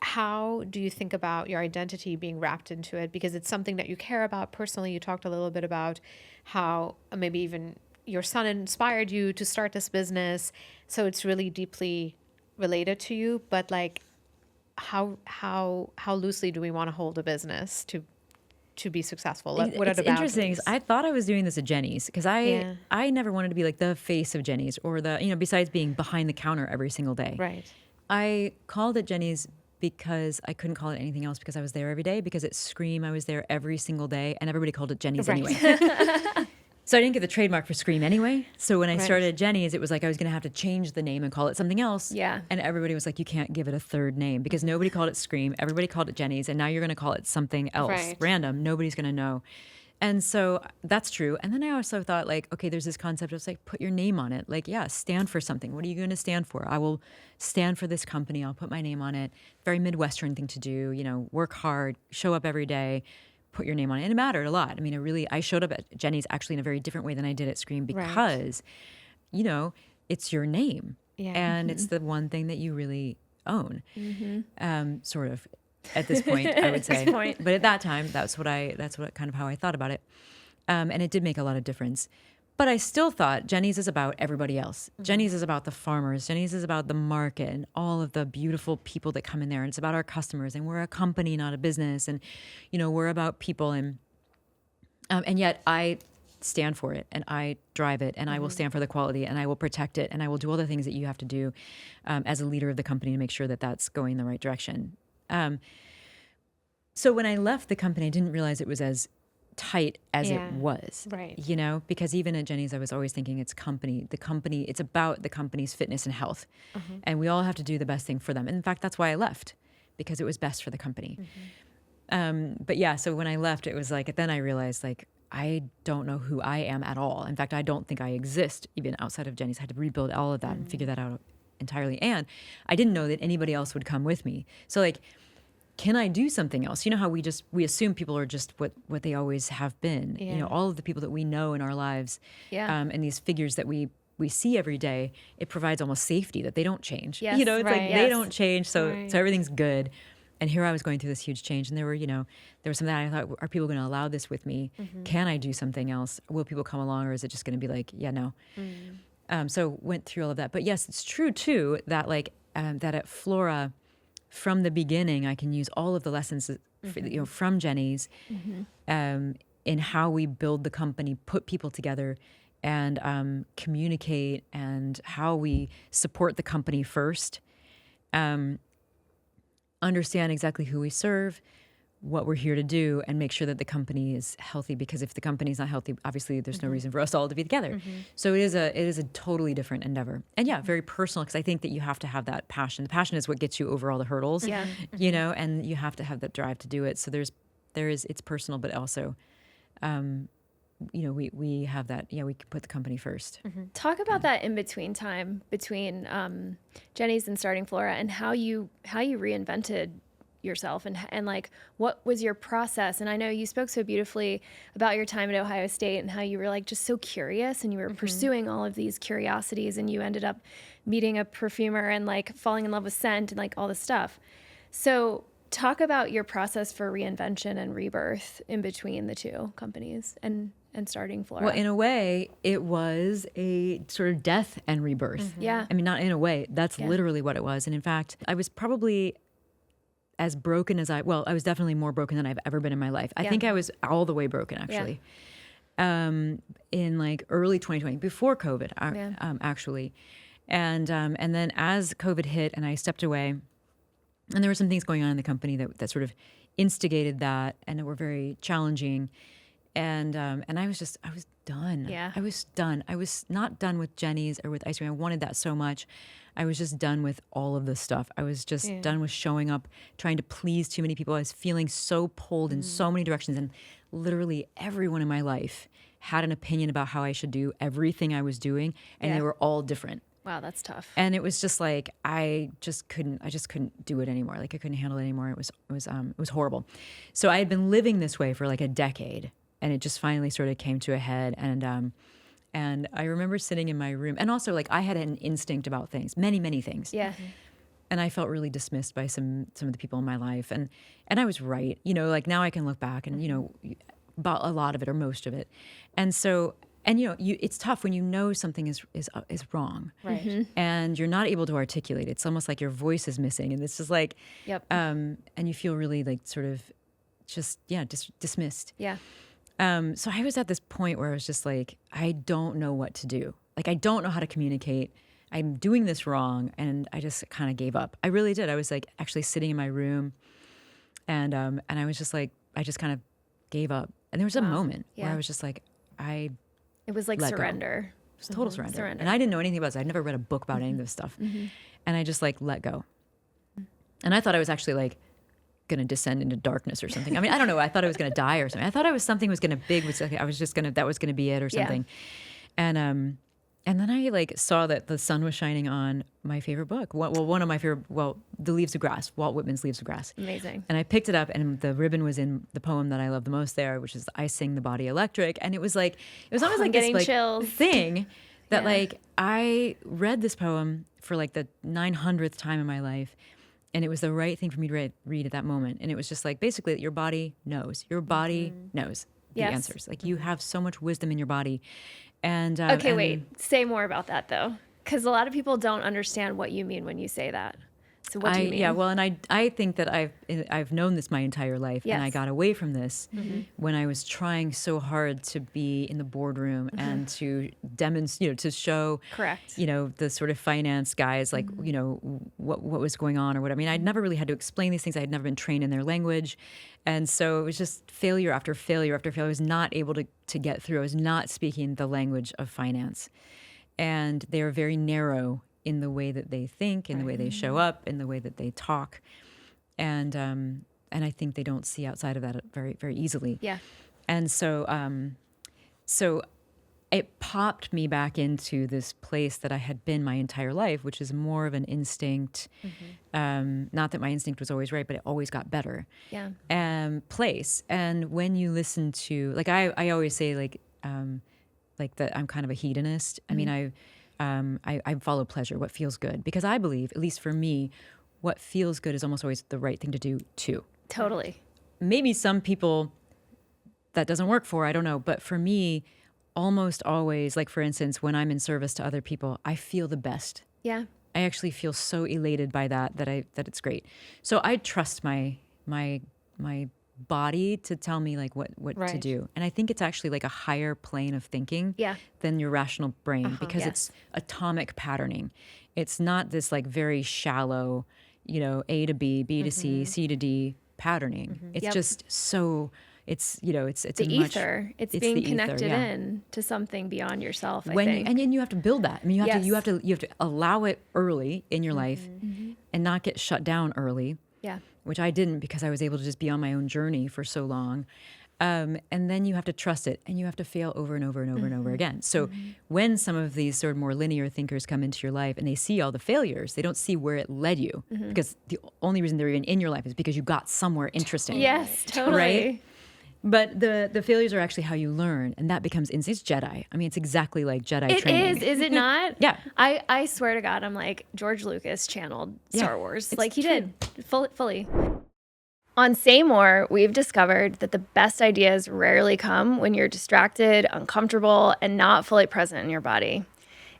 How do you think about your identity being wrapped into it? Because it's something that you care about personally. You talked a little bit about how maybe even your son inspired you to start this business. So it's really deeply related to you, but like, how loosely do we want to hold a business to be successful? What are the interesting. boundaries? I thought I was doing this at Jeni's because Yeah. I never wanted to be like the face of Jeni's or besides being behind the counter every single day. Right. I called it Jeni's because I couldn't call it anything else because I was there every day because at Scream I was there every single day and everybody called it Jeni's Right. anyway. So I didn't get the trademark for Scream anyway. So when I Right. started Jeni's, it was like I was going to have to change the name and call it something else. Yeah. And everybody was like, you can't give it a third name because nobody called it Scream. Everybody called it Jeni's. And now you're going to call it something else, Right. random. Nobody's going to know. And so that's true. And then I also thought like, okay, there's this concept of like, put your name on it. Like, yeah, stand for something. What are you going to stand for? I will stand for this company. I'll put my name on it. Very Midwestern thing to do, work hard, show up every day, put your name on it. And it mattered a lot. I mean, I showed up at Jeni's actually in a very different way than I did at Scream because, it's your name. Yeah. And it's the one thing that you really own, sort of. At this point, I would say. But at that time, that's what kind of how I thought about it. And it did make a lot of difference. But I still thought Jeni's is about everybody else. Jeni's is about the farmers. Jeni's is about the market and all of the beautiful people that come in there. And it's about our customers. And we're a company, not a business. And, we're about people. And yet I stand for it and I drive it and I will stand for the quality and I will protect it and I will do all the things that you have to do as a leader of the company to make sure that that's going in the right direction. So when I left the company, I didn't realize it was as tight as it was, Right. Because even at Jeni's, I was always thinking it's about the company's fitness and health. And we all have to do the best thing for them. And in fact, that's why I left, because it was best for the company. But yeah, so when I left, it was like, then I realized like, I don't know who I am at all. In fact, I don't think I exist even outside of Jeni's. I had to rebuild all of that and figure that out entirely. And I didn't know that anybody else would come with me. So like, can I do something else? You know how we assume people are just what they always have been. Yeah. All of the people that we know in our lives, Yeah. And these figures that we see every day, it provides almost safety that they don't change. Yes. It's Right. like they don't change, so Right. so everything's good. And here I was going through this huge change, and there was something that I thought, are people going to allow this with me? Can I do something else? Will people come along, or is it just going to be like, yeah, no? So went through all of that. But yes, it's true too that that at Floura, from the beginning, I can use all of the lessons from Jeni's in how we build the company, put people together, and communicate, and how we support the company first. Understand exactly who we serve, what we're here to do, and make sure that the company is healthy. Because if the company's not healthy, obviously there's no reason for us all to be together. So it is a totally different endeavor, and yeah, very personal. Because I think that you have to have that passion. The passion is what gets you over all the hurdles. Yeah. And you have to have that drive to do it. So it's personal, but also, we have that. Yeah, we can put the company first. Talk about that in between time between Jeni's and starting Floura, and how you reinvented yourself, and like, what was your process? And I know you spoke so beautifully about your time at Ohio State and how you were like just so curious, and you were pursuing all of these curiosities, and you ended up meeting a perfumer and like falling in love with scent and like all this stuff. So talk about your process for reinvention and rebirth in between the two companies and starting Floura. Well, in a way, it was a sort of death and rebirth. Yeah. I mean, not in a way. That's literally what it was. And in fact, I was probably as broken as I was definitely more broken than I've ever been in my life. I think I was all the way broken, actually. In like early 2020, before COVID, actually. And then as COVID hit and I stepped away, and there were some things going on in the company that sort of instigated that, and that were very challenging. And I was done. Yeah. I was done. I was not done with Jeni's or with ice cream. I wanted that so much. I was just done with all of this stuff. I was just done with showing up, trying to please too many people. I was feeling so pulled in so many directions. And literally everyone in my life had an opinion about how I should do everything I was doing. And they were all different. Wow, that's tough. And it was just like, I just couldn't do it anymore. Like I couldn't handle it anymore. It was horrible. So I had been living this way for like a decade. And it just finally sort of came to a head. And I remember sitting in my room, and also like I had an instinct about things, many, many things. Yeah. And I felt really dismissed by some of the people in my life. And I was right. Like now I can look back and, about a lot of it or most of it. And so, and it's tough when you know something is wrong. Right. And you're not able to articulate it. It's almost like your voice is missing. And it's just like, and you feel really like sort of just, dismissed. Yeah. So I was at this point where I was just like, I don't know what to do. Like, I don't know how to communicate. I'm doing this wrong. And I just kind of gave up. I really did. I was like actually sitting in my room and I was just like, I just kind of gave up. And there was a moment where I was just like, I It was like let go. surrender. It was total surrender. Surrender. And I didn't know anything about this. I'd never read a book about any of this stuff. And I just like let go. And I thought I was actually like going to descend into darkness or something. I mean, I don't know. I thought I was going to die or something. I thought I was something was going to big. I was just going to, that was going to be it or something. And then I like saw that the sun was shining on my favorite book. Well, one of my favorite, The Leaves of Grass, Walt Whitman's Leaves of Grass. Amazing. And I picked it up, and the ribbon was in the poem that I love the most there, which is I Sing the Body Electric. And it was like, it was almost like this like chills. thing that like I read this poem for like the 900th time in my life. And it was the right thing for me to read at that moment. And it was just like, basically, that your body knows. Your body knows the answers. Like you have so much wisdom in your body. And okay, and, wait. Say more about that though, because a lot of people don't understand what you mean when you say that. So what do you mean? Yeah, well, and I think that I've known this my entire life, and I got away from this when I was trying so hard to be in the boardroom and to demonstrate, to show, correct, the sort of finance guys, like what was going on or what. I mean, I'd never really had to explain these things. I had never been trained in their language, and so it was just failure after failure after failure. I was not able to get through. I was not speaking the language of finance, and they are very narrow in the way that they think, in the way they show up, in the way that they talk, and I think they don't see outside of that very, very easily. Yeah. And so so it popped me back into this place that I had been my entire life, which is more of an instinct. Not that my instinct was always right, but it always got better. Yeah. Place. And when you listen to, like I always say, like that I'm kind of a hedonist. I mean, I follow pleasure, what feels good, because I believe, at least for me, what feels good is almost always the right thing to do too. Totally. Maybe some people that doesn't work for, I don't know, but for me, almost always, like for instance, when I'm in service to other people, I feel the best. Yeah. I actually feel so elated by that it's great. So I trust my body to tell me like what to do. And I think it's actually like a higher plane of thinking than your rational brain, because it's atomic patterning. It's not this like very shallow, A to B, B to C, C to D patterning. It's just so it's the ether. It's being connected in to something beyond yourself. I think. And then you have to build that. I mean, you have to allow it early in your life and not get shut down early. Yeah. Which I didn't, because I was able to just be on my own journey for so long. And then you have to trust it, and you have to fail over and over and over and over again. So when some of these sort of more linear thinkers come into your life and they see all the failures, they don't see where it led you, because the only reason they're even in your life is because you got somewhere interesting. Yes, totally. Right? But the failures are actually how you learn, and that becomes It's Jedi. I mean, it's exactly like Jedi training. It is it not? Yeah. I swear to God, I'm like, George Lucas channeled Star Wars. Like he did, fully. On Say More, we've discovered that the best ideas rarely come when you're distracted, uncomfortable, and not fully present in your body.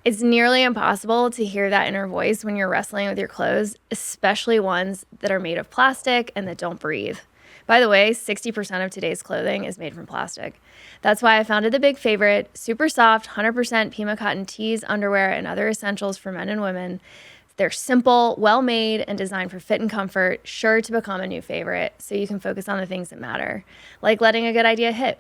It's nearly impossible to hear that inner voice when you're wrestling with your clothes, especially ones that are made of plastic and that don't breathe. By the way, 60% of today's clothing is made from plastic. That's why I founded The Big Favorite, super soft, 100% Pima cotton tees, underwear, and other essentials for men and women. They're simple, well-made, and designed for fit and comfort, sure to become a new favorite, so you can focus on the things that matter, like letting a good idea hit.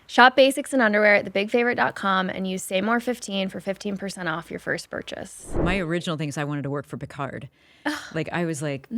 Shop basics and underwear at thebigfavorite.com and use SayMore15 for 15% off your first purchase. My original thing is I wanted to work for Picard. Like I was like,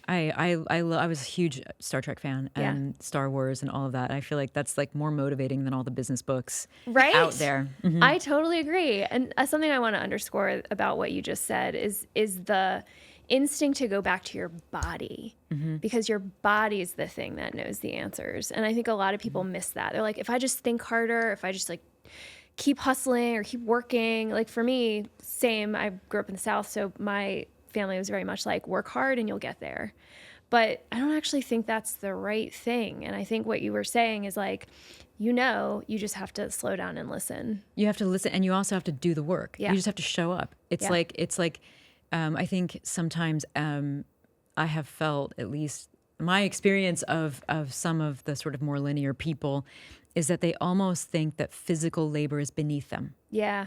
I was a huge Star Trek fan and Star Wars and all of that. I feel like that's like more motivating than all the business books out there. I totally agree. And something I want to underscore about what you just said is the instinct to go back to your body, because your body is the thing that knows the answers. And I think a lot of people miss that. They're like, if I just think harder, if I just like keep hustling or keep working, like for me, same, I grew up in the South, so my family was very much like, work hard and you'll get there. But I don't actually think that's the right thing. And I think what you were saying is like, you just have to slow down and listen. You have to listen, and you also have to do the work. You just have to show up. It's like I think sometimes I have felt, at least my experience of some of the sort of more linear people, is that they almost think that physical labor is beneath them. Yeah.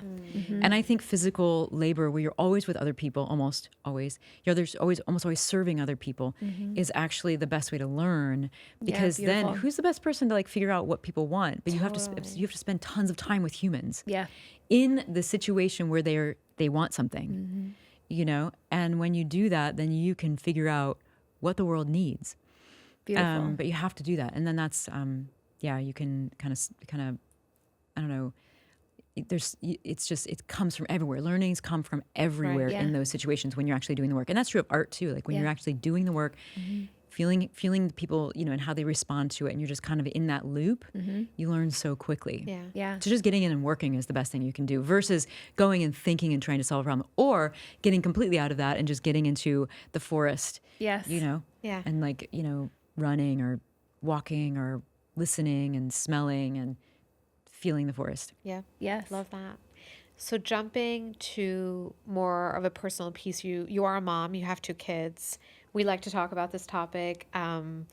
And I think physical labor, where you're always with other people, almost always, there's almost always serving other people, is actually the best way to learn. Because then, beautiful. who's the best person to like figure out what people want? But you have to spend tons of time with humans. In the situation where they want something, you know. And when you do that, then you can figure out what the world needs. Beautiful. But you have to do that, and then that's you can kind of, I don't know. It comes from everywhere. Learnings come from everywhere in those situations when you're actually doing the work. And that's true of art too. Like when you're actually doing the work, feeling the people, you know, and how they respond to it, and you're just kind of in that loop, you learn so quickly. Yeah. So just getting in and working is the best thing you can do versus going and thinking and trying to solve a problem, or getting completely out of that and just getting into the forest, Yes. you know, and like, you know, running or walking or listening and smelling and feeling the forest. Yeah. Yes. Love that. So jumping to more of a personal piece, you are a mom, you have 2 kids. We like to talk about this topic on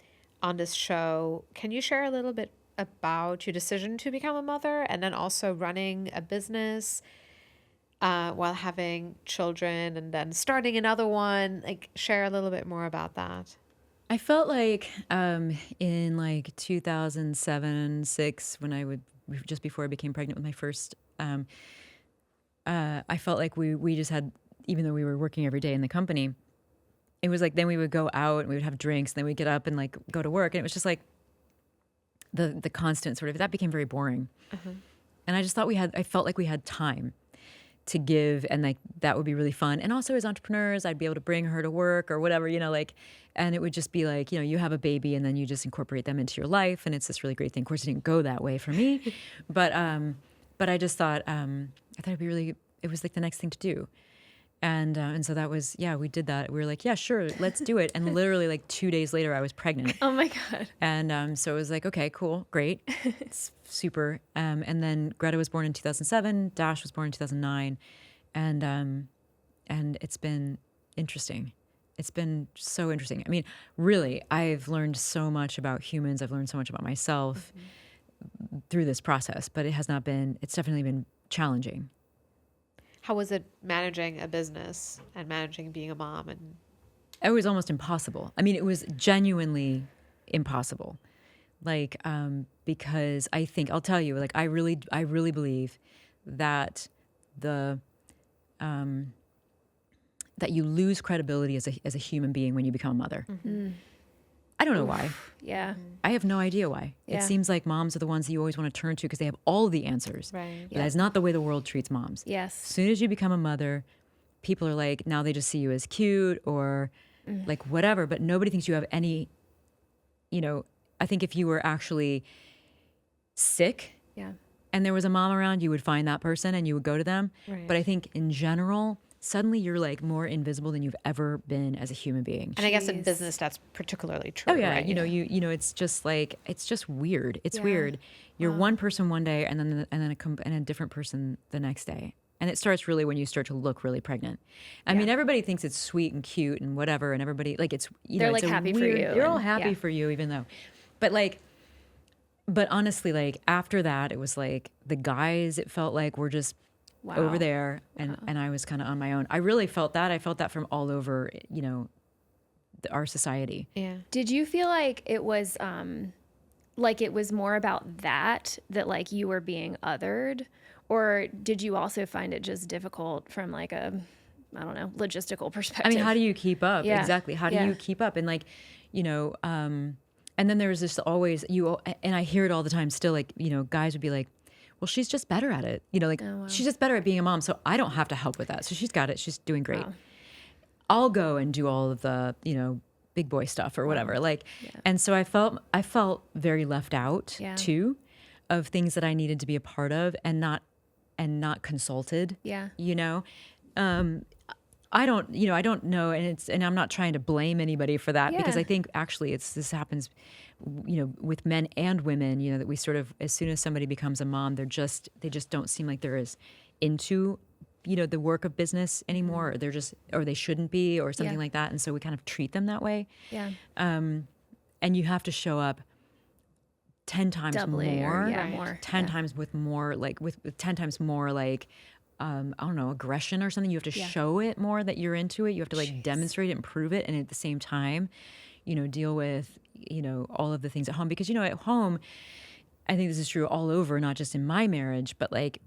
this show. Can you share a little bit about your decision to become a mother, and then also running a business while having children and then starting another one? Like, share a little bit more about that. I felt like in like 2007, 6, when just before I became pregnant with my first, I felt like we just had, even though we were working every day in the company, it was like then we would go out and we would have drinks, and then we'd get up and like go to work, and it was just like the constant sort of, that became very boring. And I just thought I felt like we had time to give, and like that would be really fun. And also as entrepreneurs, I'd be able to bring her to work or whatever, you know, like, and it would just be like, you know, you have a baby and then you just incorporate them into your life, and it's this really great thing. Of course, it didn't go that way for me, but I just thought it'd be really, it was like the next thing to do. And so that was, we did that. We were like, yeah, sure, let's do it. And literally like 2 days later, I was pregnant. Oh my God. And so it was like, okay, cool, great. It's super. And then Greta was born in 2007. Dash was born in 2009. And it's been interesting. It's been so interesting. I mean, really, I've learned so much about humans. I've learned so much about myself through this process, but it's definitely been challenging. How was it managing a business and managing being a mom? And it was almost impossible. I mean, it was genuinely impossible. Like, because I think, I'll tell you, like, I really believe that that you lose credibility as a human being when you become a mother. I don't know why. Yeah. I have no idea why. Yeah. It seems like moms are the ones that you always want to turn to because they have all the answers. Right. But that's not the way the world treats moms. Yes. As soon as you become a mother, people are like, now they just see you as cute or like whatever, but nobody thinks you have any, you know, I think if you were actually sick and there was a mom around, you would find that person and you would go to them. Right. But I think in general, suddenly you're like more invisible than you've ever been as a human being. And I guess in business, that's particularly true. Oh yeah, right? you know, it's just like, it's just weird. It's weird. You're one person one day, and then a different person the next day. And it starts really when you start to look really pregnant. I mean, everybody thinks it's sweet and cute and whatever, and everybody like it's, you They're know, like it's happy weird, for you. They're all and- happy for you, even though, but honestly, like after that, it was like the guys, it felt like were just over there, and I was kind of on my own. I really felt that. I felt that from all over, you know, our society. Yeah. Did you feel like it was more about that like you were being othered, or did you also find it just difficult from like a, I don't know, logistical perspective? I mean, how do you keep up? Yeah. Exactly. How do you keep up? And like, you know, and then there was this always, and I hear it all the time still, like, you know, guys would be like, well, she's just better at it. You know, like she's just better at being a mom. So I don't have to help with that. So she's got it. She's doing great. Wow. I'll go and do all of the, you know, big boy stuff or whatever. Like, and so I felt very left out too, of things that I needed to be a part of and not consulted. Yeah. You know, I don't know. And I'm not trying to blame anybody for that because I think actually this happens, you know, with men and women, you know, that we sort of, as soon as somebody becomes a mom, they just don't seem like they're as into, you know, the work of business anymore, or they shouldn't be, or something like that. And so we kind of treat them that way. Yeah. And you have to show up 10 times Doubly more. or, yeah, Right. more. 10 times with more, like with 10 times more, like, I don't know, aggression or something. You have to show it more that you're into it. You have to like demonstrate it and prove it. And at the same time, deal with, all of the things at home. Because, at home, I think this is true all over, not just in my marriage, but like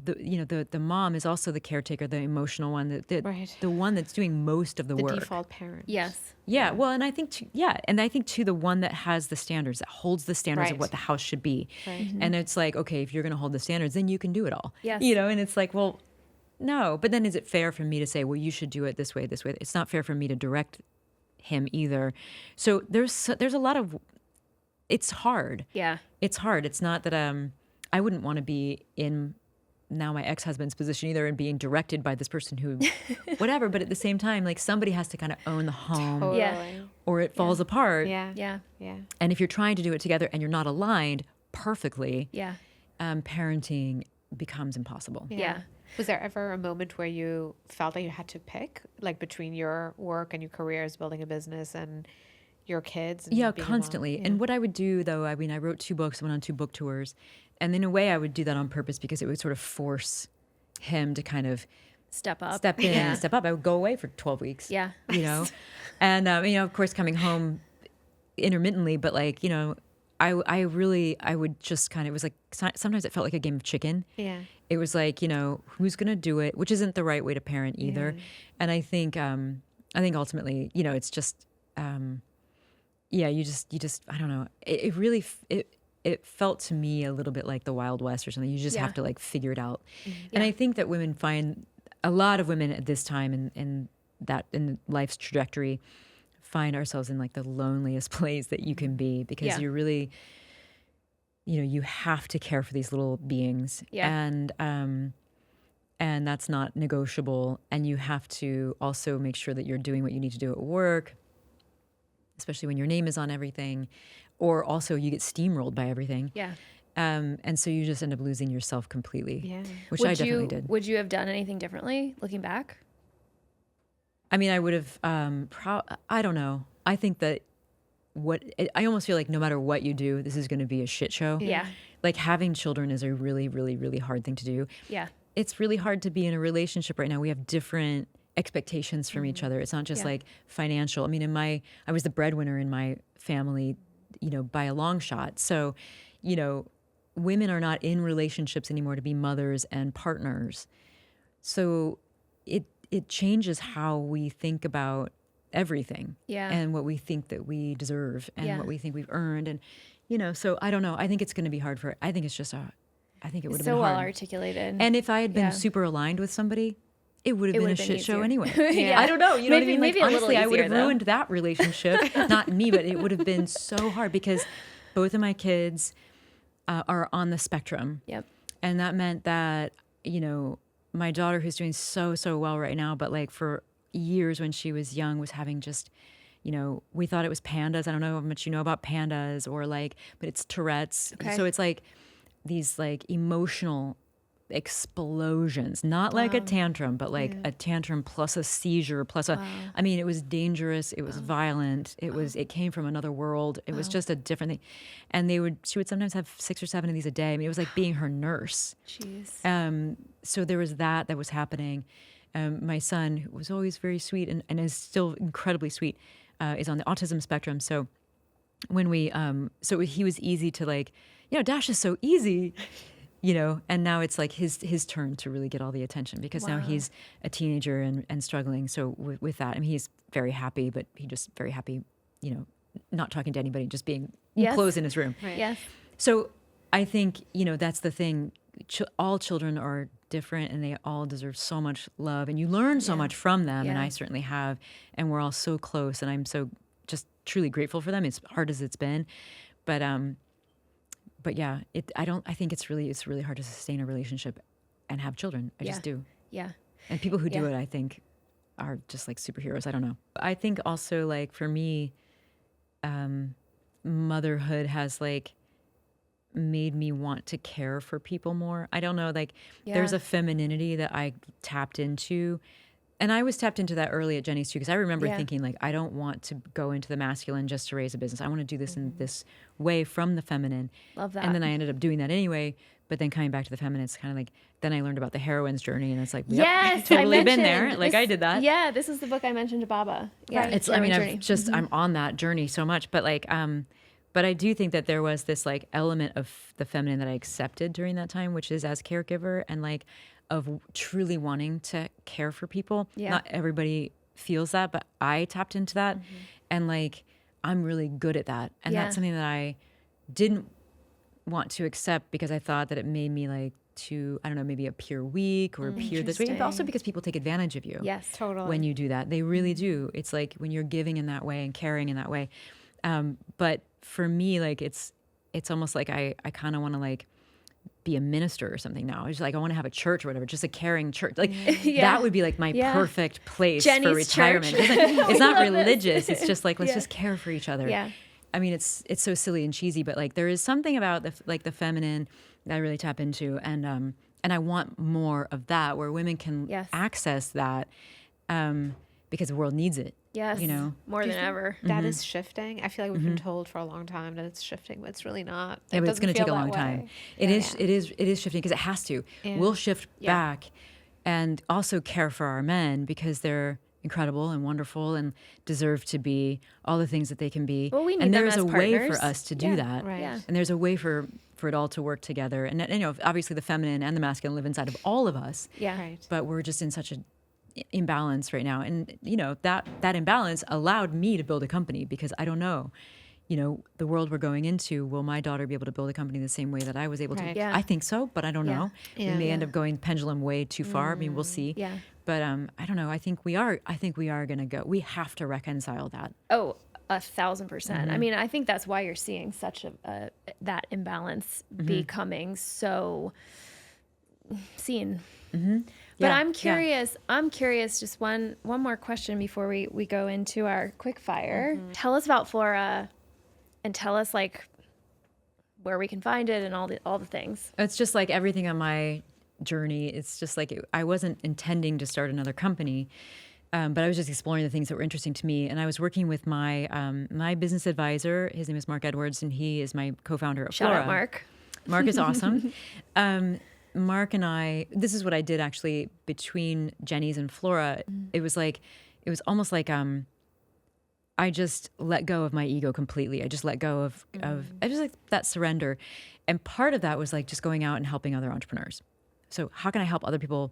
the mom is also the caretaker, the emotional one, the one that's doing most of the work. The default parent. Yes. Yeah. Well, and I think, too, the one that has the standards, that holds the standards of Right. what the house should be. Right. And it's like, okay, if you're going to hold the standards, then you can do it all. Yes. And it's like, well, no. But then is it fair for me to say, well, you should do it this way, this way? It's not fair for me to direct him either. So there's a lot of, it's hard. Yeah. It's hard. It's not that I wouldn't want to be in now my ex-husband's position either and being directed by this person who whatever, but at the same time, like somebody has to kind of own the home Totally. Yeah. or it falls apart. Yeah. Yeah. Yeah. And if you're trying to do it together and you're not aligned perfectly, Yeah. parenting becomes impossible. Yeah. Was there ever a moment where you felt that you had to pick, like between your work and your career as building a business and your kids? And Yeah, being a mom? constantly. Yeah. And what I would do, though, I mean, I wrote 2 books, went on 2 book tours. And in a way, I would do that on purpose because it would sort of force him to kind of Step up. step in Yeah. and step up. I would go away for 12 weeks. Yeah. And, of course, coming home intermittently, but like, I would just kind of, it was like, sometimes it felt like a game of chicken. Yeah. It was like, who's going to do it, which isn't the right way to parent either. Yeah. And I think ultimately, it's just, you just, I don't know. It really, it felt to me a little bit like the Wild West or something. You just have to like figure it out. And I think that a lot of women at this time in life's trajectory find ourselves in like the loneliest place that you can be because you're really, you have to care for these little beings. Yeah. And that's not negotiable. And you have to also make sure that you're doing what you need to do at work, especially when your name is on everything, or also you get steamrolled by everything. Yeah. And so you just end up losing yourself completely, Yeah. which I definitely did. Would you have done anything differently looking back? I mean, I would have, I don't know. I think that I almost feel like no matter what you do, this is going to be a shit show. Yeah. Like having children is a really, really, really hard thing to do. Yeah. It's really hard to be in a relationship right now. We have different expectations from each other. It's not just like financial. I mean, I was the breadwinner in my family, by a long shot. So, women are not in relationships anymore to be mothers and partners. So it changes how we think about everything and what we think that we deserve and what we think we've earned. And, so I don't know. I think it's going to be hard I think it's just I think it would have been So hard. well articulated. And if I had been super aligned with somebody, it would have been a shit show easier. anyway. Yeah. I don't know. You know what I mean? Like, maybe a little honestly, I would have easier, though. ruined that relationship. Not me, but it would have been so hard because both of my kids are on the spectrum. Yep. And that meant that, my daughter, who's doing so, so well right now, but like for years when she was young, was having just, we thought it was pandas. I don't know how much you know about pandas or like, but it's Tourette's. Okay. So it's like these like emotional explosions, not like a tantrum, but like a tantrum plus a seizure plus I mean, it was dangerous. It was violent. It came from another world. It was just a different thing. And she would sometimes have 6 or 7 of these a day. I mean, it was like being her nurse. Jeez. So there was that was happening. My son, who was always very sweet and is still incredibly sweet, is on the autism spectrum. So when so he was easy to like, Dash is so easy. And now it's like his turn to really get all the attention because now he's a teenager and struggling. So with that, I mean, he's very happy, but he just very happy, not talking to anybody, just being closed in his room. Right. Yes. So I think, that's the thing. All children are different and they all deserve so much love and you learn so much from them. And Yeah. I certainly have, and we're all so close and I'm so just truly grateful for them. It's hard as it's been, but yeah, I think it's really hard to sustain a relationship and have children. I just do. Yeah. And people who do it, I think, are just like superheroes. I don't know. I think also like for me, motherhood has like made me want to care for people more. I don't know, like there's a femininity that I tapped into And I was tapped into that early at Jeni's too, because I remember thinking like, I don't want to go into the masculine just to raise a business. I want to do this in this way from the feminine. Love that. And then I ended up doing that anyway. But then coming back to the feminine, it's kind of like, then I learned about the heroine's journey, and it's like, yep, yes, totally been there. Like I did that. Yeah, this is the book I mentioned to Baba. Yeah, It's, I mean, I'm on that journey so much, but like, but I do think that there was this like element of the feminine that I accepted during that time, which is as caregiver and like of truly wanting to care for people. Yeah. Not everybody feels that, but I tapped into that, and like, I'm really good at that. And that's something that I didn't want to accept because I thought that it made me like I don't know, maybe appear weak or appear this way. But also because people take advantage of you. Yes, totally. When you do that, they really do. It's like when you're giving in that way and caring in that way. But for me, like it's almost like I kind of want to like be a minister or something now. It's like I want to have a church or whatever, just a caring church. Like that would be like my perfect place for retirement. It's not religious. It's just like let's just care for each other. Yeah. I mean, it's so silly and cheesy, but like there is something about the feminine that I really tap into, and I want more of that where women can access that because the world needs it. Yes, you know, more than ever. That is shifting. I feel like we've been told for a long time that it's shifting, but it's really not. Yeah, but it's going to take a long time. It is shifting because it has to. Yeah. We'll shift back, and also care for our men because they're incredible and wonderful and deserve to be all the things that they can be. Well, we need and them there's as a partners. way for us to do that. Right. Yeah. And there's a way for it all to work together. And you know, obviously the feminine and the masculine live inside of all of us. Yeah. Right. But we're just in such an imbalance right now. And you know, that imbalance allowed me to build a company because I don't know, you know, the world we're going into, will my daughter be able to build a company the same way that I was able to? Yeah. I think so, but I don't know. Yeah. We may end up going pendulum way too far. I mean, we'll see. Yeah. But I don't know. I think we are going to go. We have to reconcile that. Oh, 1,000%. I mean, I think that's why you're seeing such that imbalance becoming so seen. But Yeah, I'm curious. I'm curious. Just one more question before we go into our quick fire. Tell us about Floura, and tell us like where we can find it and all the things. It's just like everything on my journey. It's just like I wasn't intending to start another company, but I was just exploring the things that were interesting to me. And I was working with my my business advisor. His name is Mark Edwards, and he is my co-founder of Shout Floura. out, Mark. Mark is awesome. Mark and I, this is what I did actually between Jeni's and Floura. It was almost like I just let go of my ego completely. I just let go of I just like that surrender. And part of that was like just going out and helping other entrepreneurs. So how can I help other people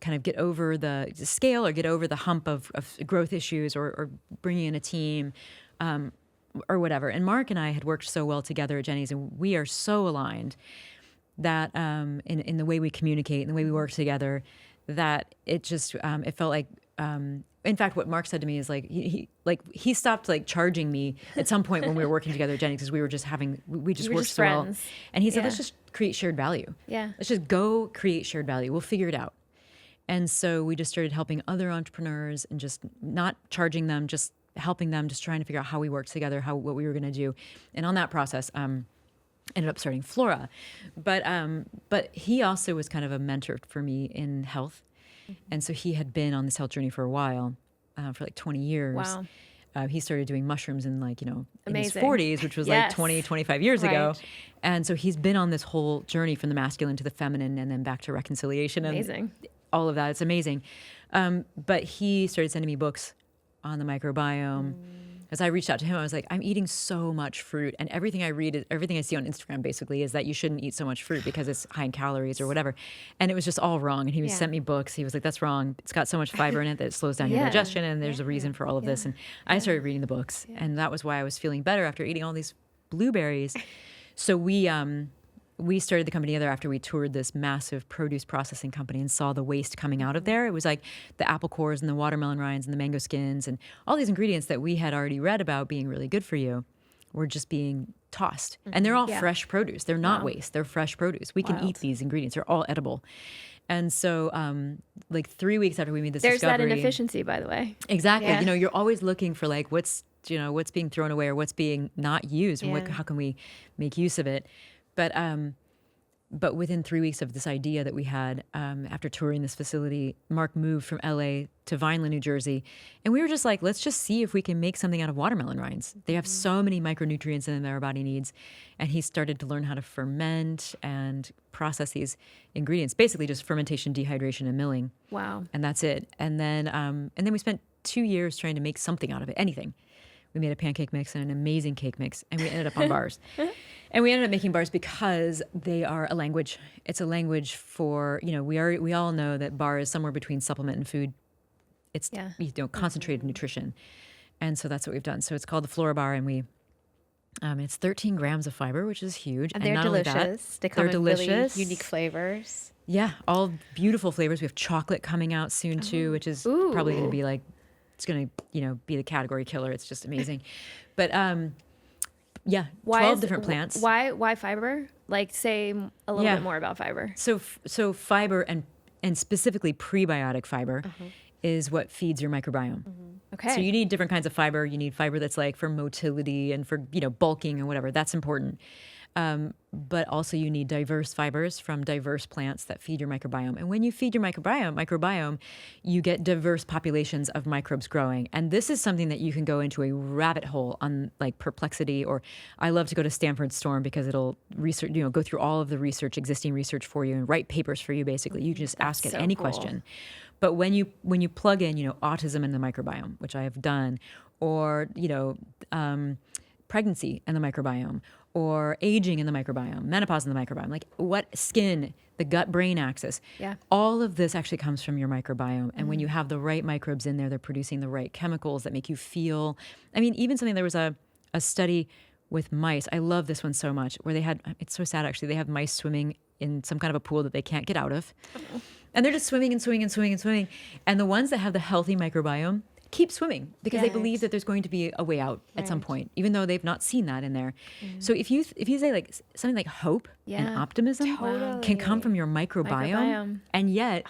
kind of get over the scale or get over the hump of growth issues or bringing in a team or whatever. And Mark and I had worked so well together at Jeni's, and we are so aligned that in the way we communicate and the way we work together, that it just it felt like in fact what Mark said to me is like he stopped like charging me at some point when we were working together at Jeni's because we were just worked so well. And he said, let's just create shared value. Yeah. Let's just go create shared value. We'll figure it out. And so we just started helping other entrepreneurs and just not charging them, just helping them, just trying to figure out how we work together, what we were going to do. And on that process, ended up starting Floura. But he also was kind of a mentor for me in health. And so he had been on this health journey for a while, for like 20 years. Wow. He started doing mushrooms in like, in his Amazing. 40s, which was like 20, 25 years ago. Right. And so he's been on this whole journey from the masculine to the feminine and then back to reconciliation. Amazing. And all of that. It's amazing. But he started sending me books on the microbiome. As I reached out to him, I was like, I'm eating so much fruit, and everything I see on Instagram basically is that you shouldn't eat so much fruit because it's high in calories or whatever. And it was just all wrong. And he sent me books. He was like, that's wrong. It's got so much fiber in it that it slows down your digestion, and there's a reason for all of this. And I started reading the books, and that was why I was feeling better after eating all these blueberries. So we started the company together after we toured this massive produce processing company and saw the waste coming out of there. It was like the apple cores and the watermelon rinds and the mango skins and all these ingredients that we had already read about being really good for you were just being tossed. And they're all fresh produce. They're not waste. They're fresh produce. We can eat these ingredients. They're all edible. And so like 3 weeks after we made this discovery. There's that inefficiency, by the way. Exactly. Yeah. You're always looking for like what's being thrown away or what's being not used and how can we make use of it. But but within 3 weeks of this idea that we had, after touring this facility, Mark moved from LA to Vineland, New Jersey. And we were just like, let's just see if we can make something out of watermelon rinds. They have so many micronutrients in them that our body needs. And he started to learn how to ferment and process these ingredients, basically just fermentation, dehydration, and milling. Wow. And that's it. And then we spent 2 years trying to make something out of it, anything. We made a pancake mix and an amazing cake mix, and we ended up on bars. And we ended up making bars because they are a language. It's a language for, we all know that bar is somewhere between supplement and food. It's concentrated nutrition. And so that's what we've done. So it's called the Floura bar, and we it's 13 grams of fiber, which is huge. And they're not delicious. Only that, they come they're in delicious. really unique flavors. Yeah, all beautiful flavors. We have chocolate coming out soon too, which is probably going to be like, it's going to, be the category killer. It's just amazing. But 12 different plants. Why fiber? Like, say a little bit more about fiber. So fiber and specifically prebiotic fiber is what feeds your microbiome. Okay. So you need different kinds of fiber. You need fiber that's like for motility and for, bulking and whatever. That's important. But also you need diverse fibers from diverse plants that feed your microbiome. And when you feed your microbiome, you get diverse populations of microbes growing. And this is something that you can go into a rabbit hole on, like Perplexity, or I love to go to Stanford Storm because it'll research, go through all of the existing research for you and write papers for you. Basically, you just ask it any question. But when you plug in, autism in the microbiome, which I have done, or pregnancy and the microbiome, or aging in the microbiome, menopause in the microbiome, like what skin, the gut-brain axis. Yeah. All of this actually comes from your microbiome. And when you have the right microbes in there, they're producing the right chemicals that make you feel, even something, there was a study with mice. I love this one so much, where they had, it's so sad actually, they have mice swimming in some kind of a pool that they can't get out of. And they're just swimming and swimming and swimming and swimming. And the ones that have the healthy microbiome keep swimming because they believe that there's going to be a way out at some point, even though they've not seen that in there. So if you say like something like hope and optimism can come from your microbiome. And yet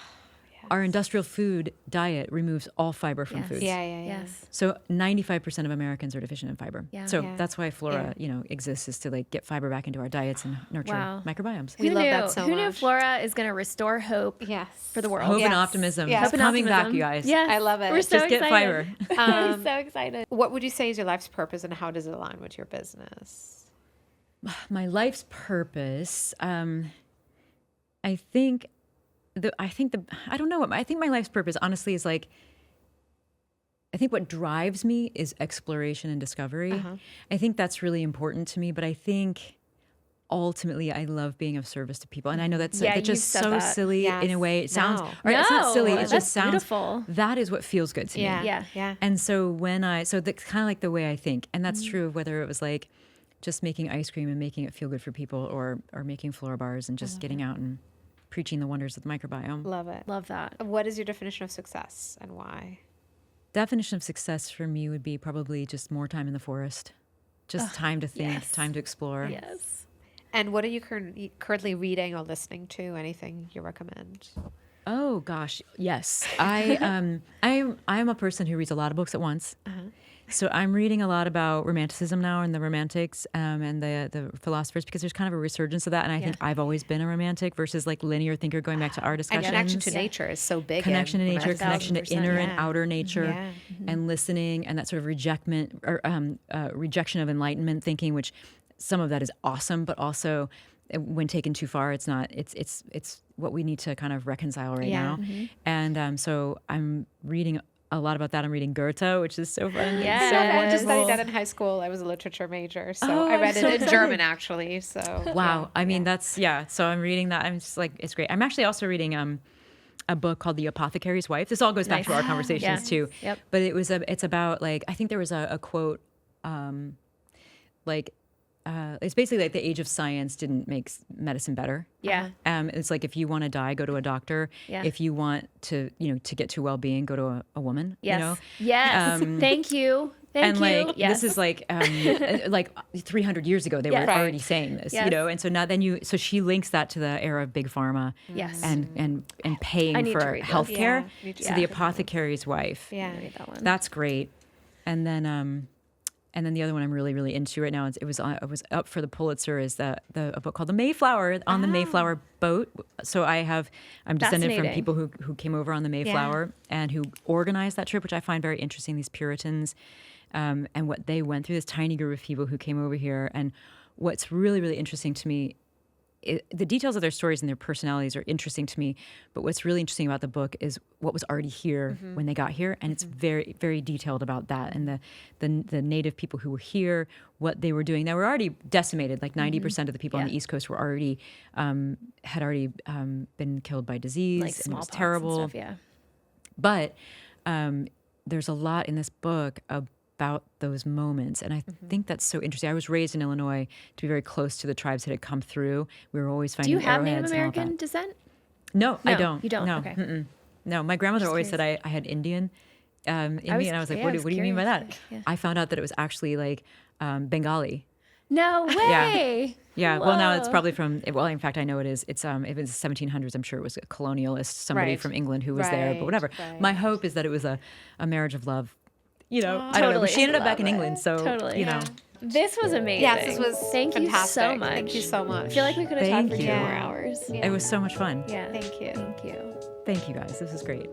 our industrial food diet removes all fiber from foods. Yes. So 95% of Americans are deficient in fiber. Yeah. So that's why Floura, exists, is to like get fiber back into our diets and nurture microbiomes. We love that so much. Who knew Floura is going to restore hope for the world? Hope and optimism. Yes. It's coming back, you guys. Yes. I love it. We're so Just excited. get fiber. We're so excited. What would you say is your life's purpose, and how does it align with your business? My life's purpose, I think my life's purpose honestly is like, I think what drives me is exploration and discovery. I think that's really important to me, but I think ultimately I love being of service to people. And I know that's just so silly in a way. It sounds, it's not silly. It just sounds beautiful. That is what feels good to me. Yeah. And so that's kind of like the way I think. And that's true whether it was like just making ice cream and making it feel good for people, or making Floura bars and just getting out and preaching the wonders of the microbiome. Love it. Love that. What is your definition of success and why? Definition of success for me would be probably just more time in the forest, just time to think, time to explore. Yes. And what are you currently reading or listening to? Anything you recommend? Oh gosh, yes. I am a person who reads a lot of books at once. So I'm reading a lot about romanticism now, and the romantics and the philosophers, because there's kind of a resurgence of that. And I think I've always been a romantic versus like linear thinker, going back to our discussions. And connection to nature is so big. Connection to nature, connection to inner and outer nature, Yeah. and listening, and that sort of rejection of enlightenment thinking, which some of that is awesome, but also when taken too far, it's not. It's what we need to kind of reconcile right now. And so I'm reading a lot about that. I'm reading Goethe, which is so fun. Yes. So I just Wonderful. studied that in high school. I was a literature major, so Oh, I read I'm so it in excited. German actually. So Wow. I mean, that's, so I'm reading that. I'm just like, it's great. I'm actually also reading a book called The Apothecary's Wife. This all goes back to our conversations too. Yep. But it's about like, I think there was a quote, it's basically like the age of science didn't make medicine better. Yeah. It's like, if you want to die, go to a doctor. Yeah. If you want to, to get to well-being, go to a woman. Yes. Yes. Thank you. Thank you. Like, this is like 300 years ago, they were already saying this, Yes. and so so she links that to the era of big pharma. Yes. And I paying need for to read this. healthcare. Yeah, me too. So The Apothecary's Wife. Yeah. Read that one. That's great. And then, And then the other one I'm really, really into right now, it was up for the Pulitzer, is a book called The Mayflower, on the Mayflower boat. So I'm descended from people who came over on the Mayflower and who organized that trip, which I find very interesting, these Puritans, and what they went through, this tiny group of people who came over here. And what's really, really interesting to me, the details of their stories and their personalities are interesting to me, but what's really interesting about the book is what was already here when they got here, and it's very, very detailed about that, and the native people who were here, what they were doing. They were already decimated. Like 90% of the people on the East Coast were already had already been killed by disease, like and it was smallpox terrible. and stuff, But there's a lot in this book about those moments. And I think that's so interesting. I was raised in Illinois to be very close to the tribes that had come through. We were always Do finding you have arrowheads Native and all American that. descent? No, I don't. You don't? No. Okay. Mm-mm. No, my grandmother always said I had Indian in me. And I was like, what do you mean by that? Yeah. I found out that it was actually like Bengali. No way. Yeah. Well, now it's Whoa. probably from, well, in fact, I know it is. It's, if it's 1700s, I'm sure it was a colonialist, somebody Right. from England who was there, but whatever. Right. My hope is that it was a marriage of love. I don't know. Totally. But she ended up back Love in it. England. So, Totally. This was amazing. Yes, this was Thank fantastic. you so much. Thank you so much. I feel like we could have talked Thank for 2 you. more hours. it was so much fun. Yeah. Thank you. Thank you. Thank you guys. This is great.